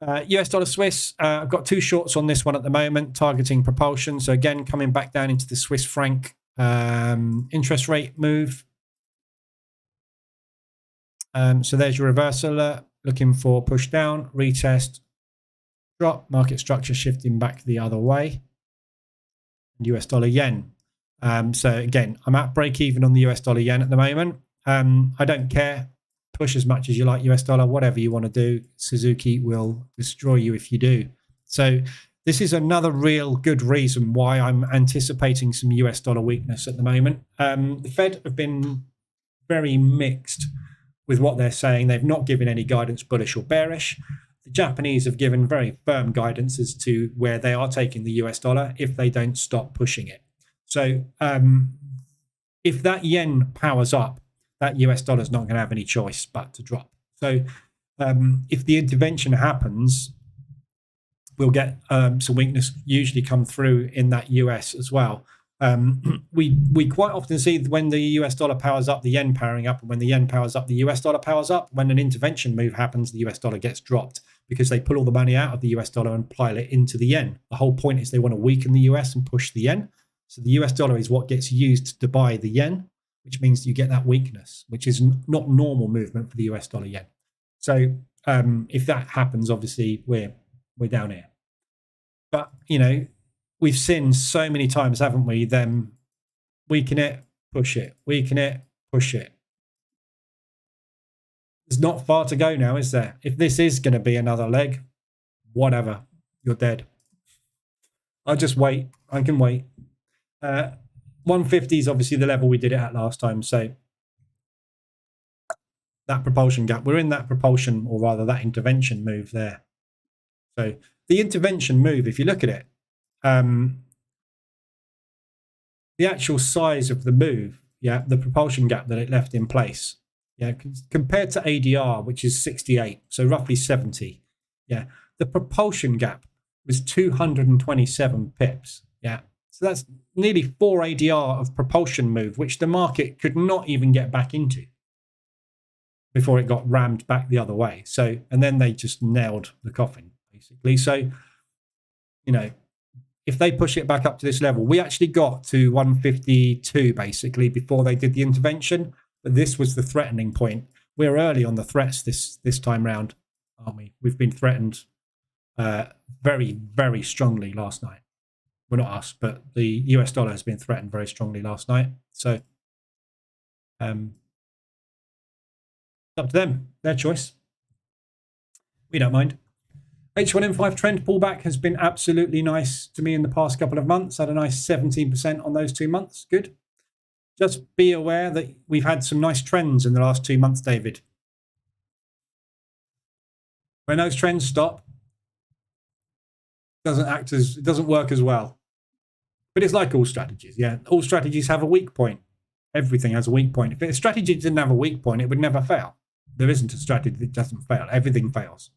US dollar Swiss, I've got 2 shorts on this one at the moment, targeting propulsion. So again, coming back down into the Swiss franc interest rate move. So there's your reversal, looking for push down, retest, drop, market structure shifting back the other way. US dollar yen. So again, I'm at break even on the US dollar yen at the moment. I don't care. Push as much as you like US dollar, whatever you want to do. Suzuki will destroy you if you do. So this is another real good reason why I'm anticipating some US dollar weakness at the moment. The Fed have been very mixed with what they're saying. They've not given any guidance, bullish or bearish. The Japanese have given very firm guidance as to where they are taking the US dollar if they don't stop pushing it. So if that yen powers up, that US dollar is not going to have any choice but to drop. So if the intervention happens, we'll get some weakness usually come through in that US as well. We quite often see when the US dollar powers up, the yen powering up, and when the yen powers up, the US dollar powers up. When an intervention move happens, the US dollar gets dropped because they pull all the money out of the US dollar and pile it into the yen. The whole point is they want to weaken the US and push the yen. So the US dollar is what gets used to buy the yen. which means you get that weakness, which is not normal movement for the US dollar yen. So if that happens, obviously we're down here. But, you know, we've seen so many times, haven't we, them weaken it, push it, weaken it, push it. There's not far to go now, is there? If this is going to be another leg, whatever, you're dead. I'll just wait. I can wait. 150 is obviously the level we did it at last time. So that propulsion gap, we're in that propulsion, or rather that intervention move there. So the intervention move, if you look at it, the actual size of the move, yeah, the propulsion gap that it left in place, yeah, compared to ADR, which is 68, so roughly 70, yeah, the propulsion gap was 227 pips, yeah. So that's nearly 4 ADR of propulsion move, which the market could not even get back into before it got rammed back the other way. So, and then they just nailed the coffin, basically. So, you know, if they push it back up to this level, we actually got to 152 basically before they did the intervention. But this was the threatening point. We're early on the threats this time round, aren't we? We've been threatened very, very strongly last night. Well, not us, but the US dollar has been threatened very strongly last night. So up to them, their choice. We don't mind. H1N5 trend pullback has been absolutely nice to me in the past couple of months. Had a nice 17% on those 2 months. Good. Just be aware that we've had some nice trends in the last 2 months, David. When those trends stop, it doesn't work as well. But it's like all strategies. Yeah, all strategies have a weak point. Everything has a weak point. If a strategy didn't have a weak point, it would never fail. There isn't a strategy that doesn't fail. Everything fails.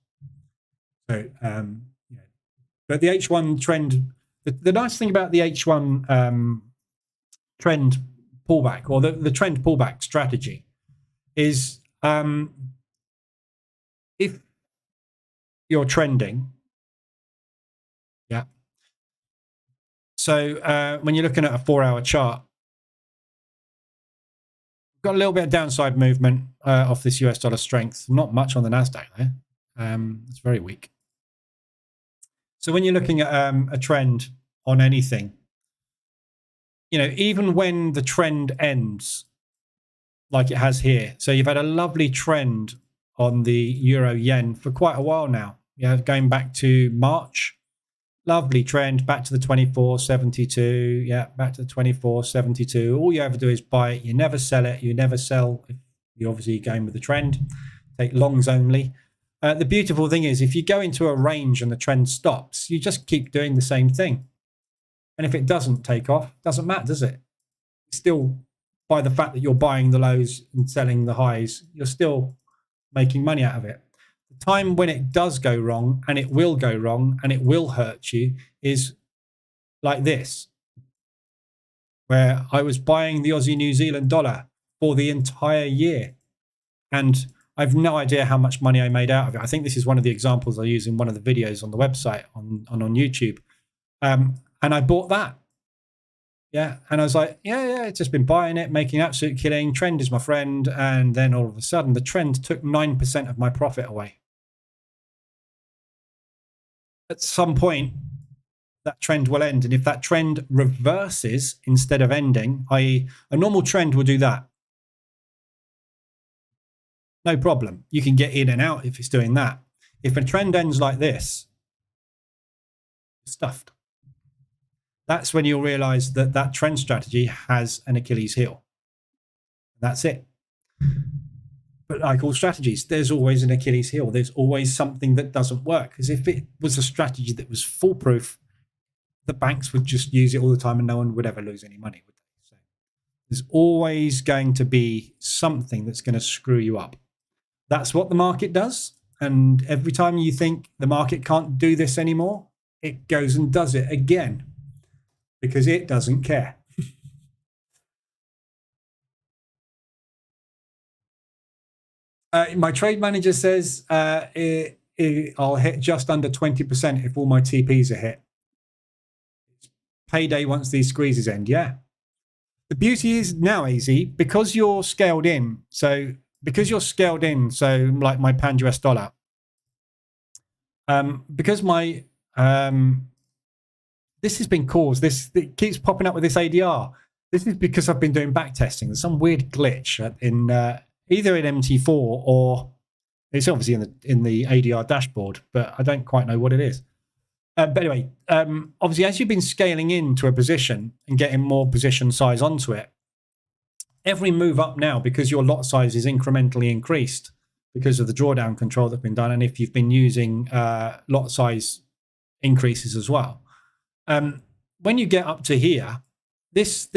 So, yeah. But the H1 trend, the nice thing about the H1 trend pullback, or the trend pullback strategy, is if you're trending, yeah. So when you're looking at a 4-hour chart, got a little bit of downside movement off this US dollar strength. Not much on the NASDAQ there. It's very weak. So when you're looking at a trend on anything, you know, even when the trend ends, like it has here, so you've had a lovely trend on the euro yen for quite a while now. Yeah, going back to March, lovely trend back to the 24.72. Yeah, back to the 24.72. All you ever do is buy it. You never sell it. You never sell. You're obviously going with the trend. Take longs only. The beautiful thing is, if you go into a range and the trend stops, you just keep doing the same thing. And if it doesn't take off, it doesn't matter, does it? Still, by the fact that you're buying the lows and selling the highs, you're still making money out of it. The time when it does go wrong, and it will go wrong, and it will hurt you, is like this, where I was buying the Aussie New Zealand dollar for the entire year. And I've no idea how much money I made out of it. I think this is one of the examples I use in one of the videos on the website on YouTube. And I bought that. Yeah. And I was like, yeah, it's just been buying it, making absolute killing. Trend is my friend. And then all of a sudden, the trend took 9% of my profit away. At some point, that trend will end. And if that trend reverses instead of ending, i.e. a normal trend will do that. No problem. You can get in and out if it's doing that. If a trend ends like this, stuffed. That's when you'll realize that that trend strategy has an Achilles heel. That's it. But like all strategies, there's always an Achilles heel. There's always something that doesn't work. Because if it was a strategy that was foolproof, the banks would just use it all the time and no one would ever lose any money, would they? So there's always going to be something that's going to screw you up. That's what the market does. And every time you think the market can't do this anymore, it goes and does it again because it doesn't care. My trade manager says I'll hit just under 20% if all my TPs are hit. It's payday once these squeezes end. Yeah. The beauty is now, easy, because you're scaled in. So like my pound US dollar, because my this has been caused. It keeps popping up with this ADR. This is because I've been doing back testing. There's some weird glitch in either in MT4 or it's obviously in the ADR dashboard, but I don't quite know what it is. But anyway, obviously, as you've been scaling into a position and getting more position size onto it, every move up now, because your lot size is incrementally increased because of the drawdown control that's been done, and if you've been using lot size increases as well, when you get up to here, this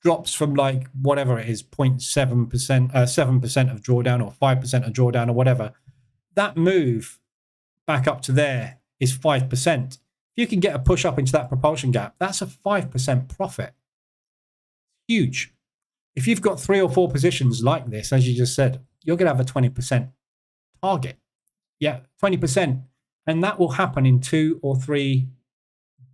drops from like whatever it is, 0.7%, 7% of drawdown or 5% of drawdown or whatever. That move back up to there is 5%. If you can get a push up into that propulsion gap, that's a 5% profit. Huge. If you've got 3 or 4 positions like this, as you just said, you're going to have a 20% target. Yeah, 20%. And that will happen in 2 or 3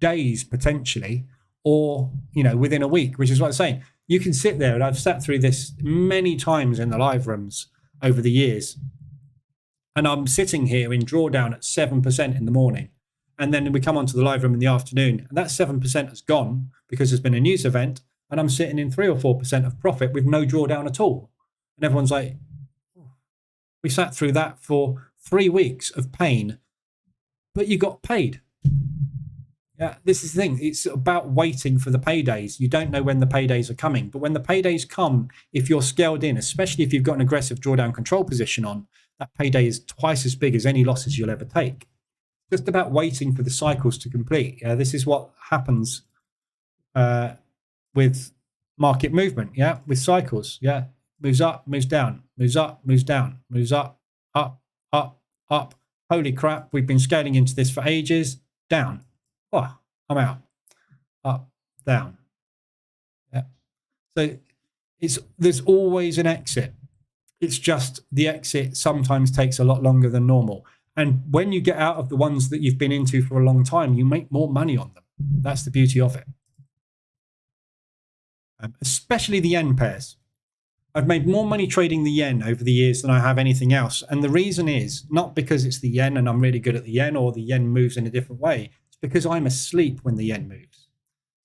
days potentially, or, you know, within a week, which is what I'm saying. You can sit there, and I've sat through this many times in the live rooms over the years. And I'm sitting here in drawdown at 7% in the morning. And then we come onto the live room in the afternoon, and that 7% has gone because there's been a news event, and I'm sitting in 3 or 4% of profit with no drawdown at all. And everyone's like, we sat through that for 3 weeks of pain, but you got paid. Yeah, this is the thing. It's about waiting for the paydays. You don't know when the paydays are coming, but when the paydays come, if you're scaled in, especially if you've got an aggressive drawdown control position on, that payday is twice as big as any losses you'll ever take. Just about waiting for the cycles to complete. This is what happens with market movement. Yeah, with cycles. Yeah, moves up, moves down, moves up, moves down, moves up, up, up, up. Holy crap! We've been scaling into this for ages. Down. Oh, I'm out. Up, down. Yeah. So there's always an exit. It's just the exit sometimes takes a lot longer than normal. And when you get out of the ones that you've been into for a long time, you make more money on them. That's the beauty of it. Especially the yen pairs. I've made more money trading the yen over the years than I have anything else. And the reason is not because it's the yen and I'm really good at the yen or the yen moves in a different way. It's because I'm asleep when the yen moves.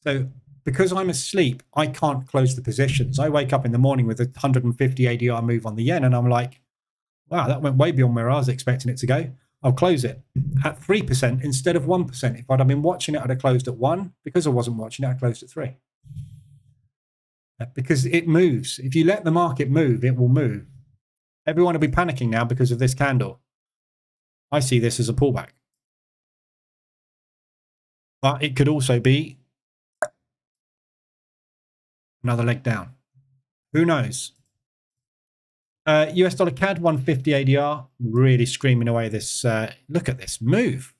So because I'm asleep, I can't close the positions. I wake up in the morning with a 150 ADR move on the yen and I'm like, wow, that went way beyond where I was expecting it to go. I'll close it at 3% instead of 1%. If I'd have been watching it, I'd have closed at 1. Because I wasn't watching it, I closed at 3. Because it moves. If you let the market move, it will move. Everyone will be panicking now because of this candle. I see this as a pullback. But it could also be another leg down. Who knows? US dollar CAD 150 ADR, really screaming away this. Look at this move.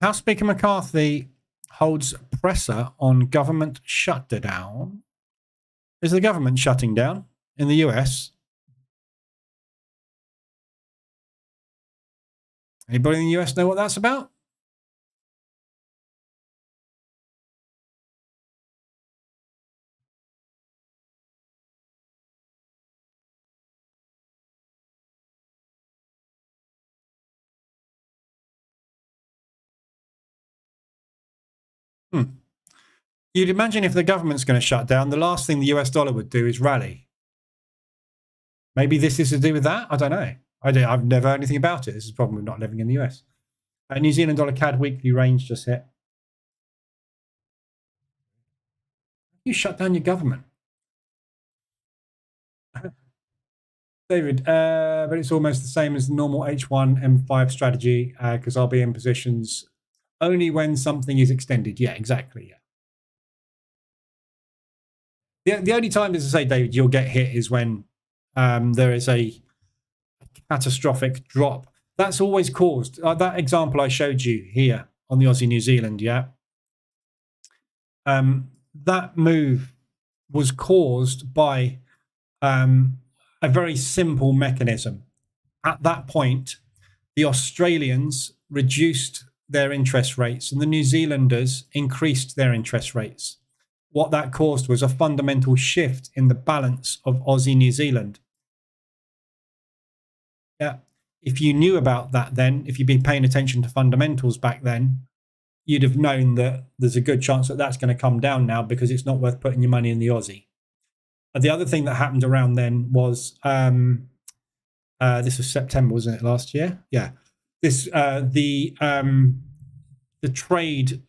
House Speaker McCarthy holds presser on government shutdown. Is the government shutting down in the US? Anybody in the US know what that's about? You'd imagine if the government's going to shut down, the last thing the US dollar would do is rally. Maybe this is to do with that? I don't know. I've never heard anything about it. This is a problem with not living in the US. New Zealand dollar CAD weekly range just hit. You shut down your government. David, but it's almost the same as the normal H1 M5 strategy because I'll be in positions only when something is extended. Yeah, exactly. Yeah. The only time, as I say, David, you'll get hit is when there is a catastrophic drop. That's always caused. That example I showed you here on the Aussie New Zealand, yeah. That move was caused by a very simple mechanism. At that point, the Australians reduced their interest rates and the New Zealanders increased their interest rates. What that caused was a fundamental shift in the balance of Aussie New Zealand. Yeah, if you knew about that then, if you've been paying attention to fundamentals back then, you'd have known that there's a good chance that that's going to come down now because it's not worth putting your money in the Aussie. The other thing that happened around then was this was September, wasn't it, last year? Yeah. This the trade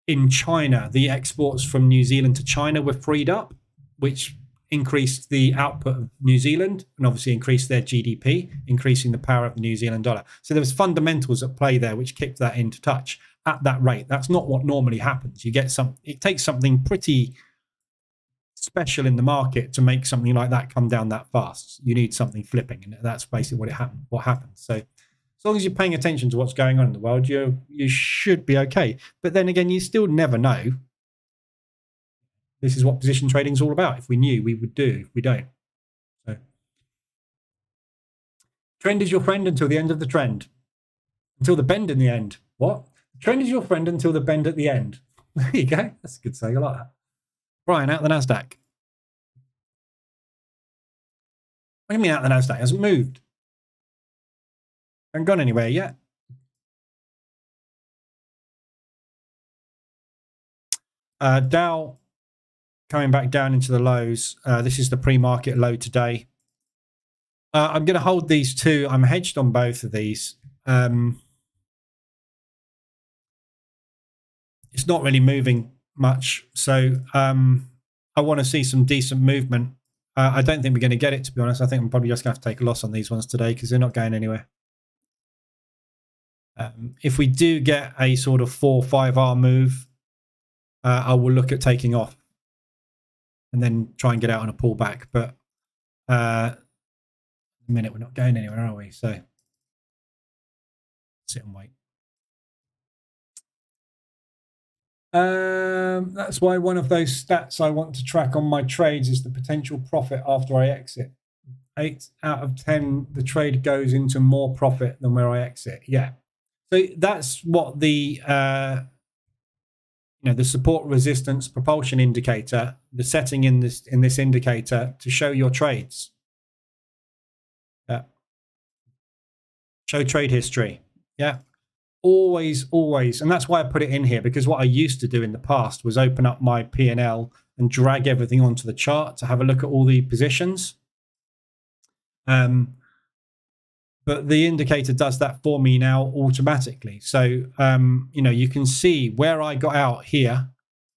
in China, the exports from New Zealand to China were freed up, which increased the output of New Zealand and obviously increased their GDP, increasing the power of the New Zealand dollar. So there was fundamentals at play there which kicked that into touch at that rate. That's not what normally happens. You get it takes something pretty special in the market to make something like that come down that fast. You need something flipping, and that's basically what happens. So as long as you're paying attention to what's going on in the world, you should be okay. But then again, you still never know. This is what position trading is all about. If we knew, we would do. We don't. So, trend is your friend until the end of the trend. Until the bend in the end. What? Trend is your friend until the bend at the end. There you go. That's a good saying. I like that. Brian, out the NASDAQ. What do you mean out the NASDAQ? It hasn't moved. Hasn't gone anywhere yet. Dow coming back down into the lows. This is the pre-market low today. I'm going to hold these two. I'm hedged on both of these. It's not really moving much, so I want to see some decent movement. I don't think we're going to get it, to be honest. I think I'm probably just going to have to take a loss on these ones today because they're not going anywhere. If we do get a sort of 4-5R move, I will look at taking off and then try and get out on a pullback. But a minute, we're not going anywhere, are we? So sit and wait. That's why one of those stats I want to track on my trades is the potential profit after I exit. 8 out of 10, the trade goes into more profit than where I exit. Yeah. So that's what the the support resistance propulsion indicator, the setting in this indicator to show your trades. Yeah. Show trade history. Yeah. Always, and that's why I put it in here, because what I used to do in the past was open up my P&L and drag everything onto the chart to have a look at all the positions. But the indicator does that for me now automatically. So, you can see where I got out here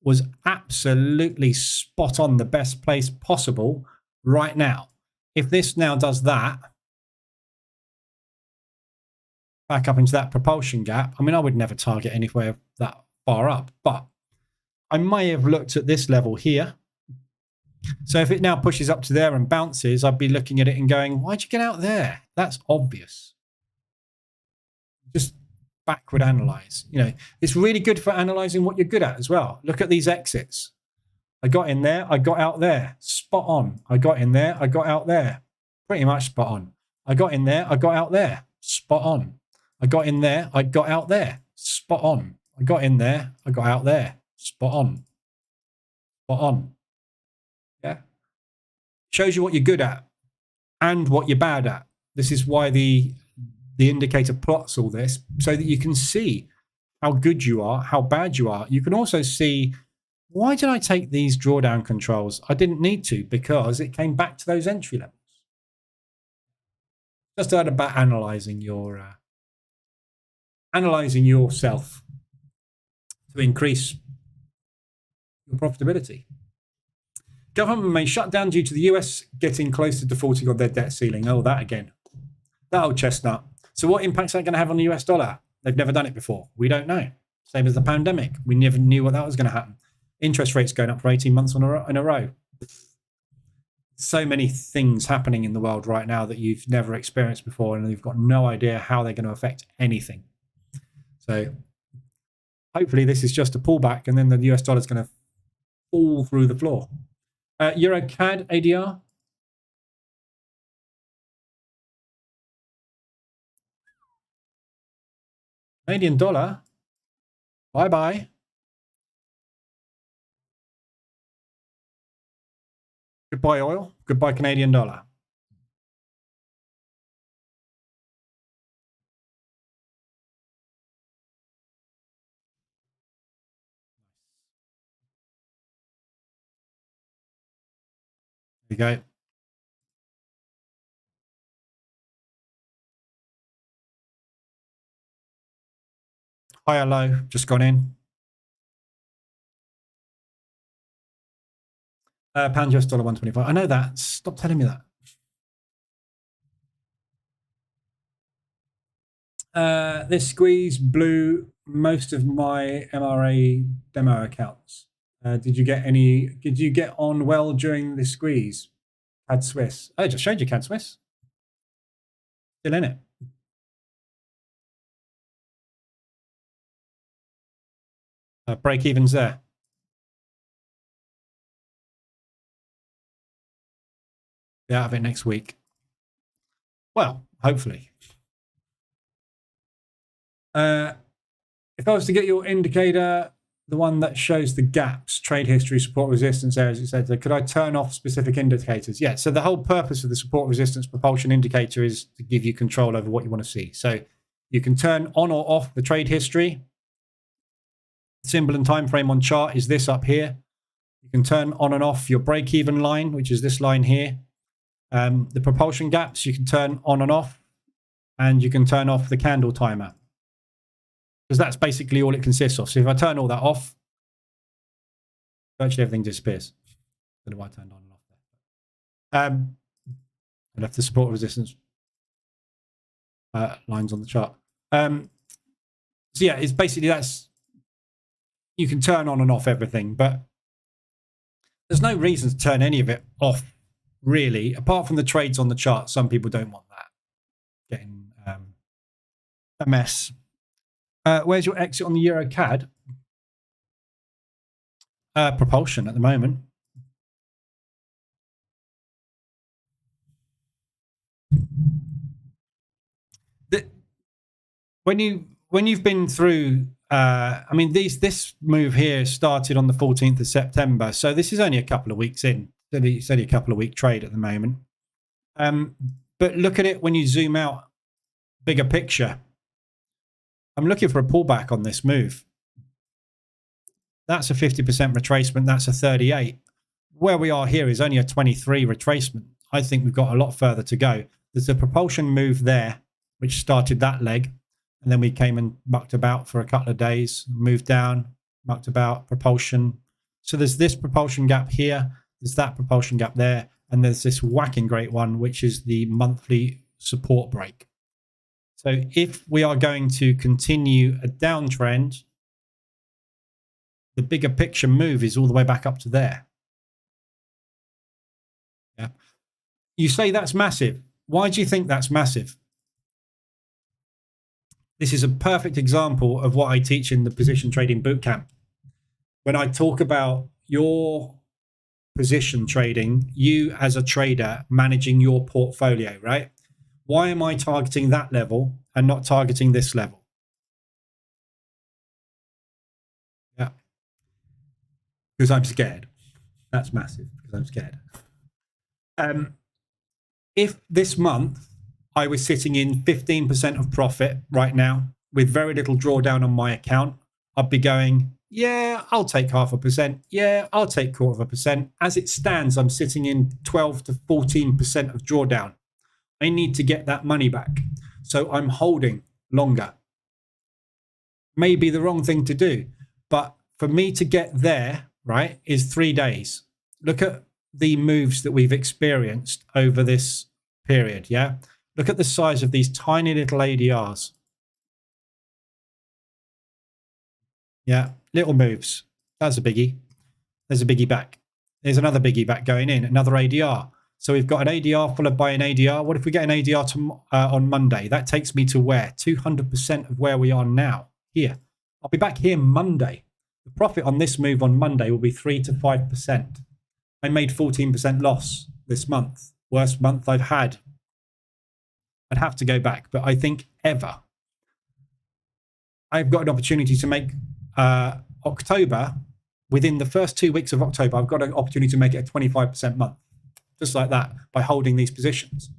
was absolutely spot on, the best place possible right now. If this now does that, back up into that propulsion gap. I mean, I would never target anywhere that far up, but I may have looked at this level here. So if it now pushes up to there and bounces, I'd be looking at it and going, why'd you get out there? That's obvious. Just backward analyze. It's really good for analyzing what you're good at as well. Look at these exits. I got in there, I got out there. Spot on. I got in there, I got out there. Pretty much spot on. I got in there, I got out there. Spot on. I got in there, I got out there. Spot on. I got in there, I got out there. Spot on. Spot on. Yeah. Shows you what you're good at and what you're bad at. This is why the indicator plots all this, so that you can see how good you are, how bad you are. You can also see, why did I take these drawdown controls? I didn't need to, because it came back to those entry levels. Just about analyzing yourself to increase your profitability. Government may shut down due to the US getting close to defaulting on their debt ceiling. Oh, that again. That old chestnut. So what impact's that going to have on the US dollar? They've never done it before. We don't know. Same as the pandemic. We never knew what that was going to happen. Interest rates going up for 18 months in a row. So many things happening in the world right now that you've never experienced before, and you've got no idea how they're going to affect anything. So hopefully this is just a pullback, and then the US dollar is going to fall through the floor. Euro CAD ADR. Canadian dollar. Bye-bye. Goodbye oil. Goodbye Canadian dollar. There you go. Higher low, just gone in. Pound US dollar 125. I know that. Stop telling me that. This squeeze blew most of my MRA demo accounts. Did you get on well during the squeeze? CAD Swiss. I just showed you CAD Swiss. Still in it. Break evens there. Be out of it next week. Well, hopefully. If I was to get your indicator, the one that shows the gaps, trade history, support, resistance areas, etc., could I turn off specific indicators? Yeah, so the whole purpose of the support, resistance, propulsion indicator is to give you control over what you want to see. So you can turn on or off the trade history. Symbol and time frame on chart is this up here. You can turn on and off your break-even line, which is this line here. The propulsion gaps you can turn on and off, and you can turn off the candle timer, because that's basically all it consists of. So if I turn all that off, virtually everything disappears. I don't know why I turned on and off there. I left the support resistance lines on the chart. So yeah, it's basically you can turn on and off everything, but there's no reason to turn any of it off, really, apart from the trades on the chart. Some people don't want that getting a mess. Where's your exit on the Euro CAD? Propulsion at the moment. When you've been through, I mean, this move here started on the 14th of September, so this is only a couple of weeks in. It's only a couple of week trade at the moment. But look at it when you zoom out, bigger picture. I'm looking for a pullback on this move. That's a 50% retracement. That's a 38. Where we are here is only a 23 retracement. I think we've got a lot further to go. There's a propulsion move there, which started that leg. And then we came and mucked about for a couple of days, moved down, mucked about, propulsion. So there's this propulsion gap here. There's that propulsion gap there. And there's this whacking great one, which is the monthly support break. So if we are going to continue a downtrend, the bigger picture move is all the way back up to there. Yeah. You say that's massive. Why do you think that's massive? This is a perfect example of what I teach in the position trading bootcamp. When I talk about your position trading, you as a trader managing your portfolio, right? Why am I targeting that level and not targeting this level? Yeah. Because I'm scared. That's massive, because I'm scared. If this month I was sitting in 15% of profit right now with very little drawdown on my account, I'd be going, yeah, I'll take 0.5%. Yeah, I'll take 0.25%. As it stands, I'm sitting in 12 to 14% of drawdown. I need to get that money back. So I'm holding longer. Maybe the wrong thing to do, but for me to get there, right, is 3 days. Look at the moves that we've experienced over this period, yeah? Look at the size of these tiny little ADRs. Yeah, little moves. That's a biggie. There's a biggie back. There's another biggie back going in, another ADR. So we've got an ADR followed by an ADR. What if we get an ADR on Monday? That takes me to where? 200% of where we are now, here. I'll be back here Monday. The profit on this move on Monday will be 3 to 5%. I made 14% loss this month. Worst month I've had. I'd have to go back, but I think ever. I've got an opportunity to make October, within the first 2 weeks of October, I've got an opportunity to make it a 25% month, just like that, by holding these positions.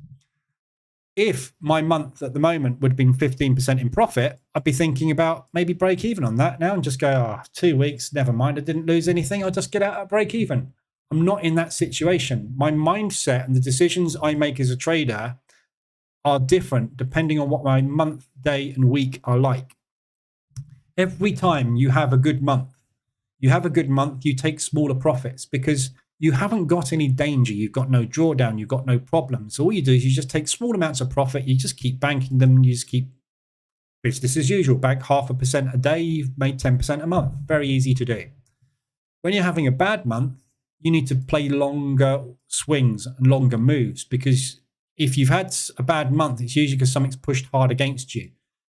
If my month at the moment would have been 15% in profit, I'd be thinking about maybe break even on that now and just go, oh, 2 weeks, never mind, I didn't lose anything, I'll just get out at break even. I'm not in that situation. My mindset and the decisions I make as a trader are different depending on what my month, day, and week are like. Every time you have a good month, you take smaller profits because you haven't got any danger. You've got no drawdown. You've got no problems. So all you do is you just take small amounts of profit. You just keep banking them. And you just keep business as usual. Bank 0.5% a day. You've made 10% a month. Very easy to do. When you're having a bad month, you need to play longer swings and longer moves, because if you've had a bad month, it's usually because something's pushed hard against you.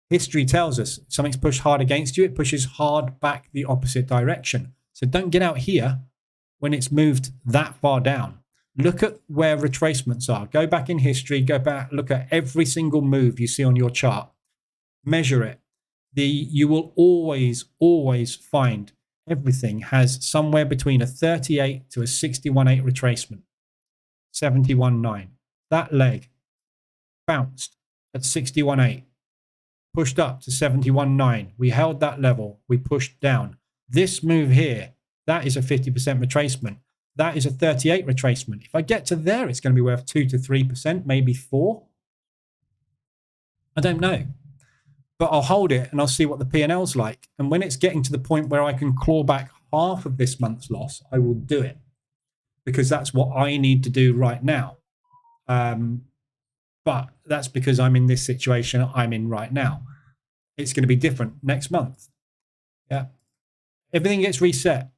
History tells us something's pushed hard against you, it pushes hard back the opposite direction. So don't get out here when it's moved that far down. Look at where retracements are. Go back in history, go back, look at every single move you see on your chart. Measure it. You will always find everything has somewhere between a 38 to a 61.8 retracement. 71.9. That leg bounced at 61.8. Pushed up to 71.9. We held that level. We pushed down. This move here, that is a 50% retracement. That is a 38 retracement. If I get to there, it's going to be worth 2 to 3%, maybe 4. I don't know. But I'll hold it and I'll see what the P&L's like. And when it's getting to the point where I can claw back half of this month's loss, I will do it, because that's what I need to do right now. But that's because I'm in this situation I'm in right now. It's going to be different next month. Yeah. Everything gets reset.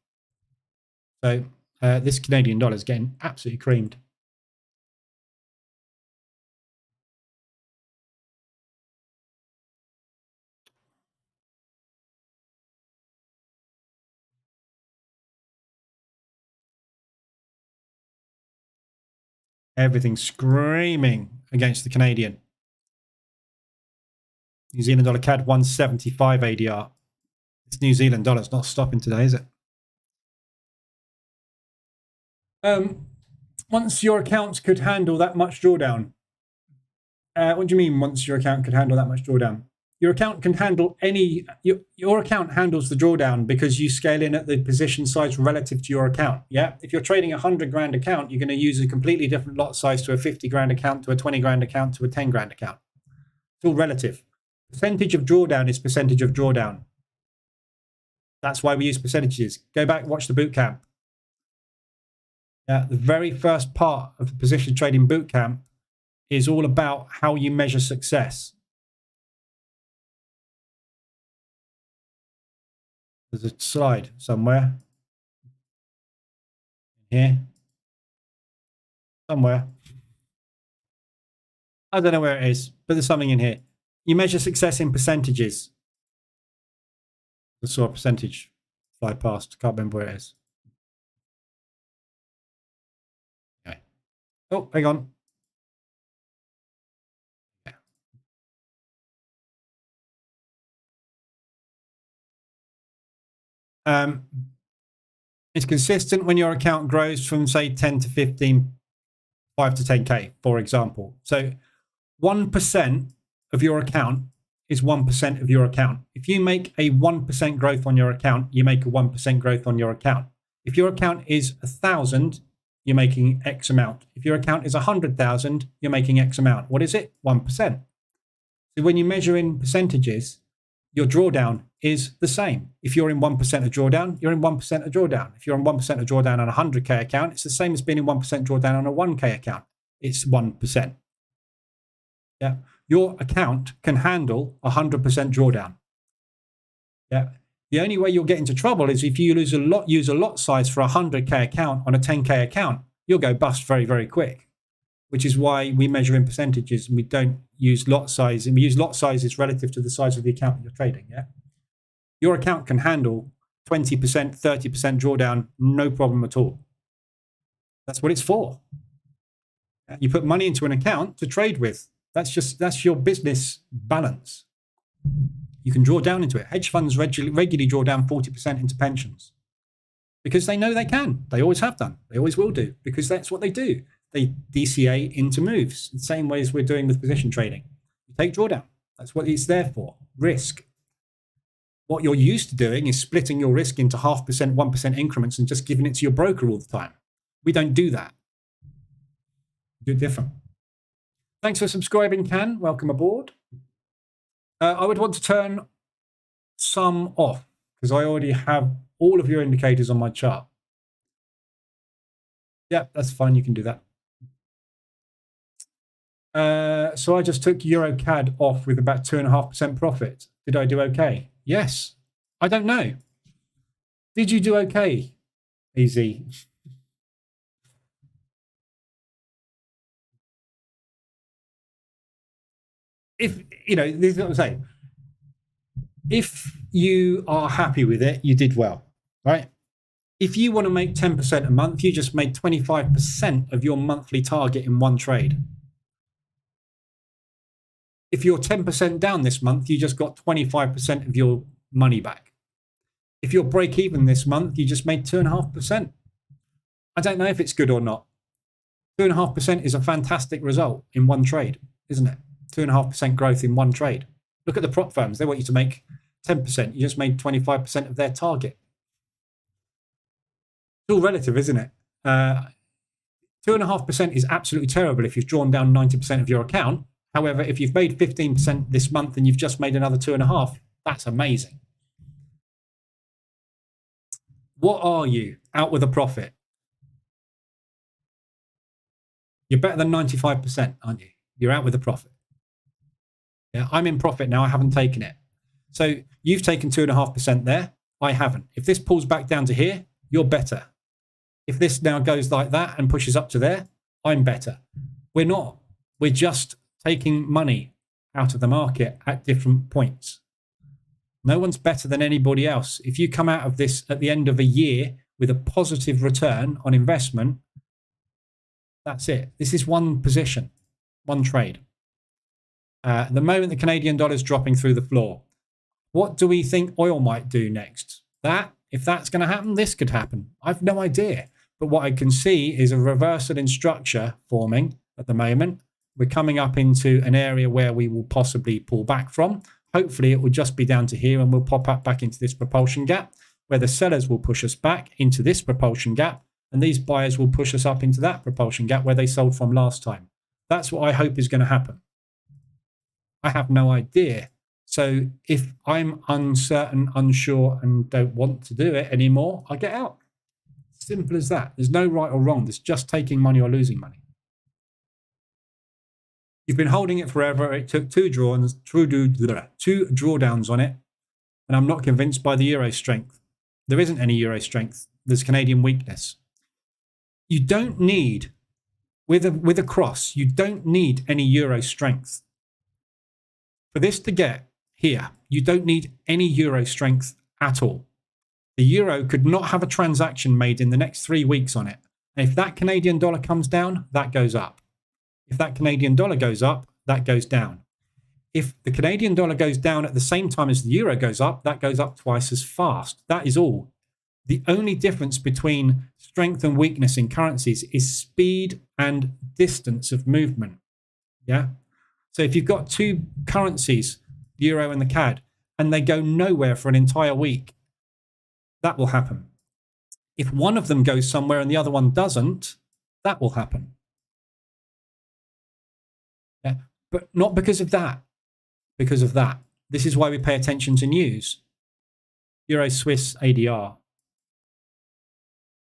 So this Canadian dollar is getting absolutely creamed. Everything's screaming against the Canadian. New Zealand dollar CAD 175 ADR. This New Zealand dollar's not stopping today, is it? Once your accounts could handle that much drawdown. What do you mean once your account could handle that much drawdown? Your account can handle any, your account handles the drawdown because you scale in at the position size relative to your account. Yeah. If you're trading a 100 grand account, you're going to use a completely different lot size to a 50 grand account, to a 20 grand account, to a 10 grand account. It's all relative. Percentage of drawdown is percentage of drawdown. That's why we use percentages. Go back, watch the bootcamp. Yeah, the very first part of the position trading bootcamp is all about how you measure success. There's a slide somewhere. Here. Somewhere. I don't know where it is, but there's something in here. You measure success in percentages. I saw a percentage fly past. Can't remember where it is. Okay. Oh, hang on. It's consistent when your account grows from, say, 10 to 15, 5 to 10K, for example. So 1% of your account is 1% of your account. If you make a 1% growth on your account, you make a 1% growth on your account. If your account is 1,000, you're making X amount. If your account is 100,000, you're making X amount. What is it? 1%. So when you measure in percentages, your drawdown is the same. If you're in 1% of drawdown, you're in 1% of drawdown. If you're in 1% of drawdown on a 100K account, it's the same as being in 1% drawdown on a 1K account. It's 1%. Yeah. Your account can handle 100% drawdown. Yeah. The only way you'll get into trouble is if you use a lot size for a 100K account on a 10K account, you'll go bust very, very quick, which is why we measure in percentages and we don't use lot size. And we use lot sizes relative to the size of the account that you're trading. Yeah. Your account can handle 20%, 30% drawdown, no problem at all. That's what it's for. You put money into an account to trade with. That's your business balance. You can draw down into it. Hedge funds regularly draw down 40% into pensions because they know they can. They always have done. They always will do because that's what they do. They DCA into moves, the same way as we're doing with position trading. You take drawdown. That's what it's there for. Risk. What you're used to doing is splitting your risk into 0.5%, 1% increments and just giving it to your broker all the time. We don't do that. We do it different. Thanks for subscribing, Can. Welcome aboard. I would want to turn some off because I already have all of your indicators on my chart. Yeah, that's fine. You can do that. So I just took Euro CAD off with about 2.5% profit. Did I do okay? Yes. I don't know. Did you do okay, Easy? If, you know, this is what I'm saying. If you are happy with it, you did well, right? If you want to make 10% a month, you just made 25% of your monthly target in one trade. If you're 10% down this month, you just got 25% of your money back. If you're break even this month, you just made 2.5%. I don't know if it's good or not. 2.5% is a fantastic result in one trade, isn't it? 2.5% growth in one trade. Look at the prop firms. They want you to make 10%. You just made 25% of their target. It's all relative, isn't it? 2.5% is absolutely terrible if you've drawn down 90% of your account. However, if you've made 15% this month and you've just made another 2.5%, that's amazing. What are you? Out with a profit. You're better than 95%, aren't you? You're out with a profit. Yeah, I'm in profit now. I haven't taken it. So you've taken 2.5% there. I haven't. If this pulls back down to here, you're better. If this now goes like that and pushes up to there, I'm better. We're not. We're just taking money out of the market at different points. No one's better than anybody else. If you come out of this at the end of a year with a positive return on investment, that's it. This is one position, one trade. At the moment, the Canadian dollar is dropping through the floor. What do we think oil might do next? If that's going to happen, this could happen. I've no idea. But what I can see is a reversal in structure forming at the moment. We're coming up into an area where we will possibly pull back from. Hopefully, it will just be down to here and we'll pop up back into this propulsion gap where the sellers will push us back into this propulsion gap and these buyers will push us up into that propulsion gap where they sold from last time. That's what I hope is going to happen. I have no idea. So if I'm uncertain, unsure, and don't want to do it anymore, I get out. Simple as that. There's no right or wrong. There's just taking money or losing money. You've been holding it forever. It took two drawdowns on it. And I'm not convinced by the euro strength. There isn't any euro strength. There's Canadian weakness. You don't need, with a cross, you don't need any euro strength. For this to get here, you don't need any euro strength at all. The euro could not have a transaction made in the next 3 weeks on it. And if that Canadian dollar comes down, that goes up. If that Canadian dollar goes up, that goes down. If the Canadian dollar goes down at the same time as the euro goes up, that goes up twice as fast. That is all. The only difference between strength and weakness in currencies is speed and distance of movement. Yeah. So if you've got two currencies, the euro and the CAD, and they go nowhere for an entire week, that will happen. If one of them goes somewhere and the other one doesn't, that will happen. Yeah. But not because of that. Because of that. This is why we pay attention to news. Euro Swiss ADR.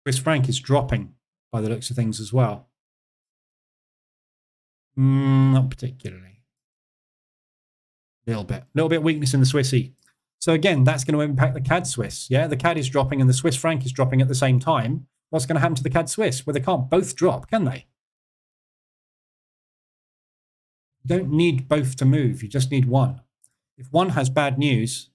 Swiss franc is dropping by the looks of things as well. Not particularly. Little bit weakness in the Swissy. So again, that's going to impact the CAD Swiss. Yeah, the CAD is dropping and the Swiss franc is dropping at the same time. What's going to happen to the CAD Swiss? Well, they can't both drop, can they? You don't need both to move. You just need one. If one has bad news,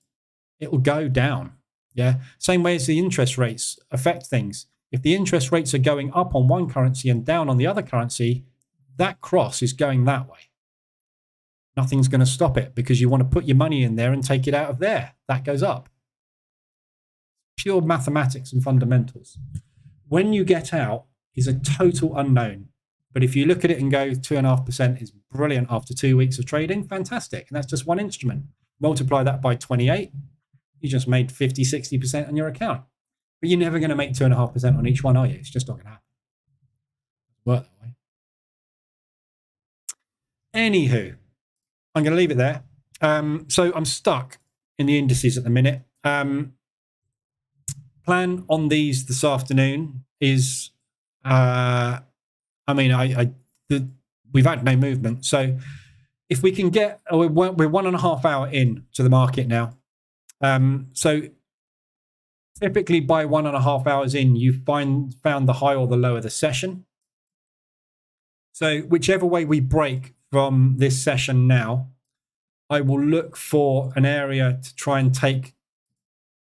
it will go down. Yeah, same way as the interest rates affect things. If the interest rates are going up on one currency and down on the other currency, that cross is going that way. Nothing's going to stop it because you want to put your money in there and take it out of there. That goes up. Pure mathematics and fundamentals. When you get out is a total unknown. But if you look at it and go 2.5% is brilliant after 2 weeks of trading, fantastic. And that's just one instrument. Multiply that by 28, you just made 50, 60% on your account. But you're never going to make 2.5% on each one, are you? It's just not going to happen. Work that way. Anywho, I'm going to leave it there. So I'm stuck in the indices at the minute. Plan on these this afternoon is, we've had no movement. So if we can get, we're 1.5 hours in to the market now. So typically by 1.5 hours in, you found the high or the low of the session. So whichever way we break from this session now, I will look for an area to try and take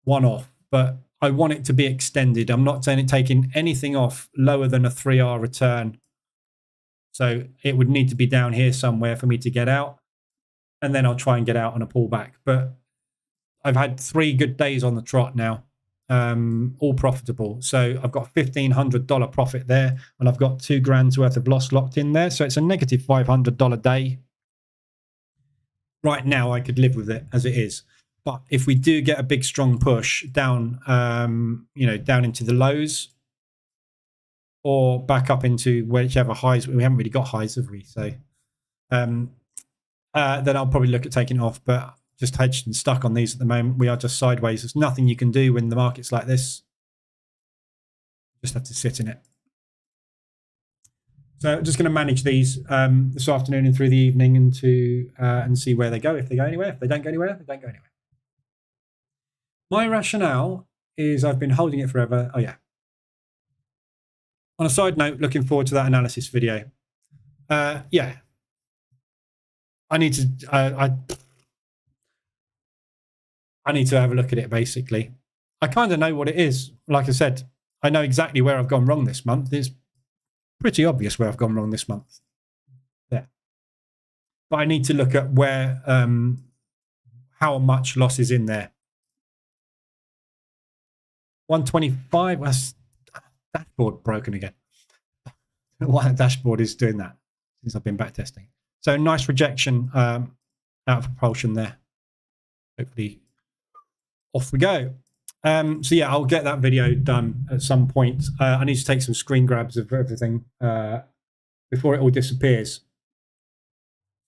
one off, but I want it to be extended. I'm not taking anything off lower than a 3-hour return. So it would need to be down here somewhere for me to get out. And then I'll try and get out on a pullback. But I've had 3 good days on the trot now, all profitable. So I've got $1,500 profit there, and I've got $2,000 worth of loss locked in there. So it's a negative $500 day. Right now, I could live with it as it is. But if we do get a big, strong push down, down into the lows or back up into whichever highs, we haven't really got highs, have we? So then I'll probably look at taking it off, but just hedged and stuck on these at the moment. We are just sideways. There's nothing you can do when the market's like this. Just have to sit in it. So I'm just going to manage these this afternoon and through the evening and see where they go. If they go anywhere, if they don't go anywhere, they don't go anywhere. My rationale is I've been holding it forever. Oh, yeah. On a side note, looking forward to that analysis video. Yeah. I need to I need to have a look at it, basically. I kind of know what it is. Like I said, I know exactly where I've gone wrong this month. It's pretty obvious where I've gone wrong this month. Yeah. But I need to look at where, how much loss is in there. 125, that's dashboard broken again. Why the dashboard is doing that since I've been back testing. So nice rejection out of propulsion there. Hopefully off we go. So yeah, I'll get that video done at some point. I need to take some screen grabs of everything before it all disappears.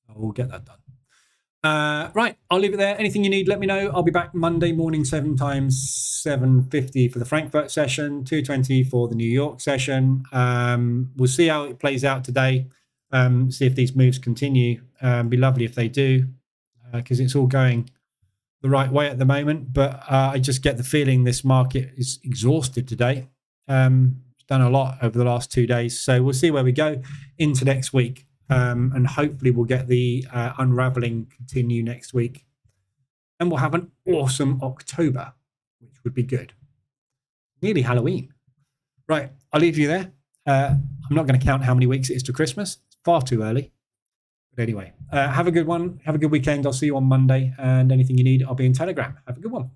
I will get that done. Right, I'll leave it there. Anything you need, let me know. I'll be back Monday morning, 7 times 7:50 for the Frankfurt session, 2:20 for the New York session. We'll see how it plays out today. See if these moves continue. Be lovely if they do, because it's all going the right way at the moment. But I just get the feeling this market is exhausted today. It's done a lot over the last 2 days. So we'll see where we go into next week. And hopefully we'll get the unraveling continue next week. And we'll have an awesome October, which would be good. Nearly Halloween. Right, I'll leave you there. I'm not going to count how many weeks it is to Christmas. It's far too early. But anyway, have a good one. Have a good weekend. I'll see you on Monday. And anything you need, I'll be in Telegram. Have a good one.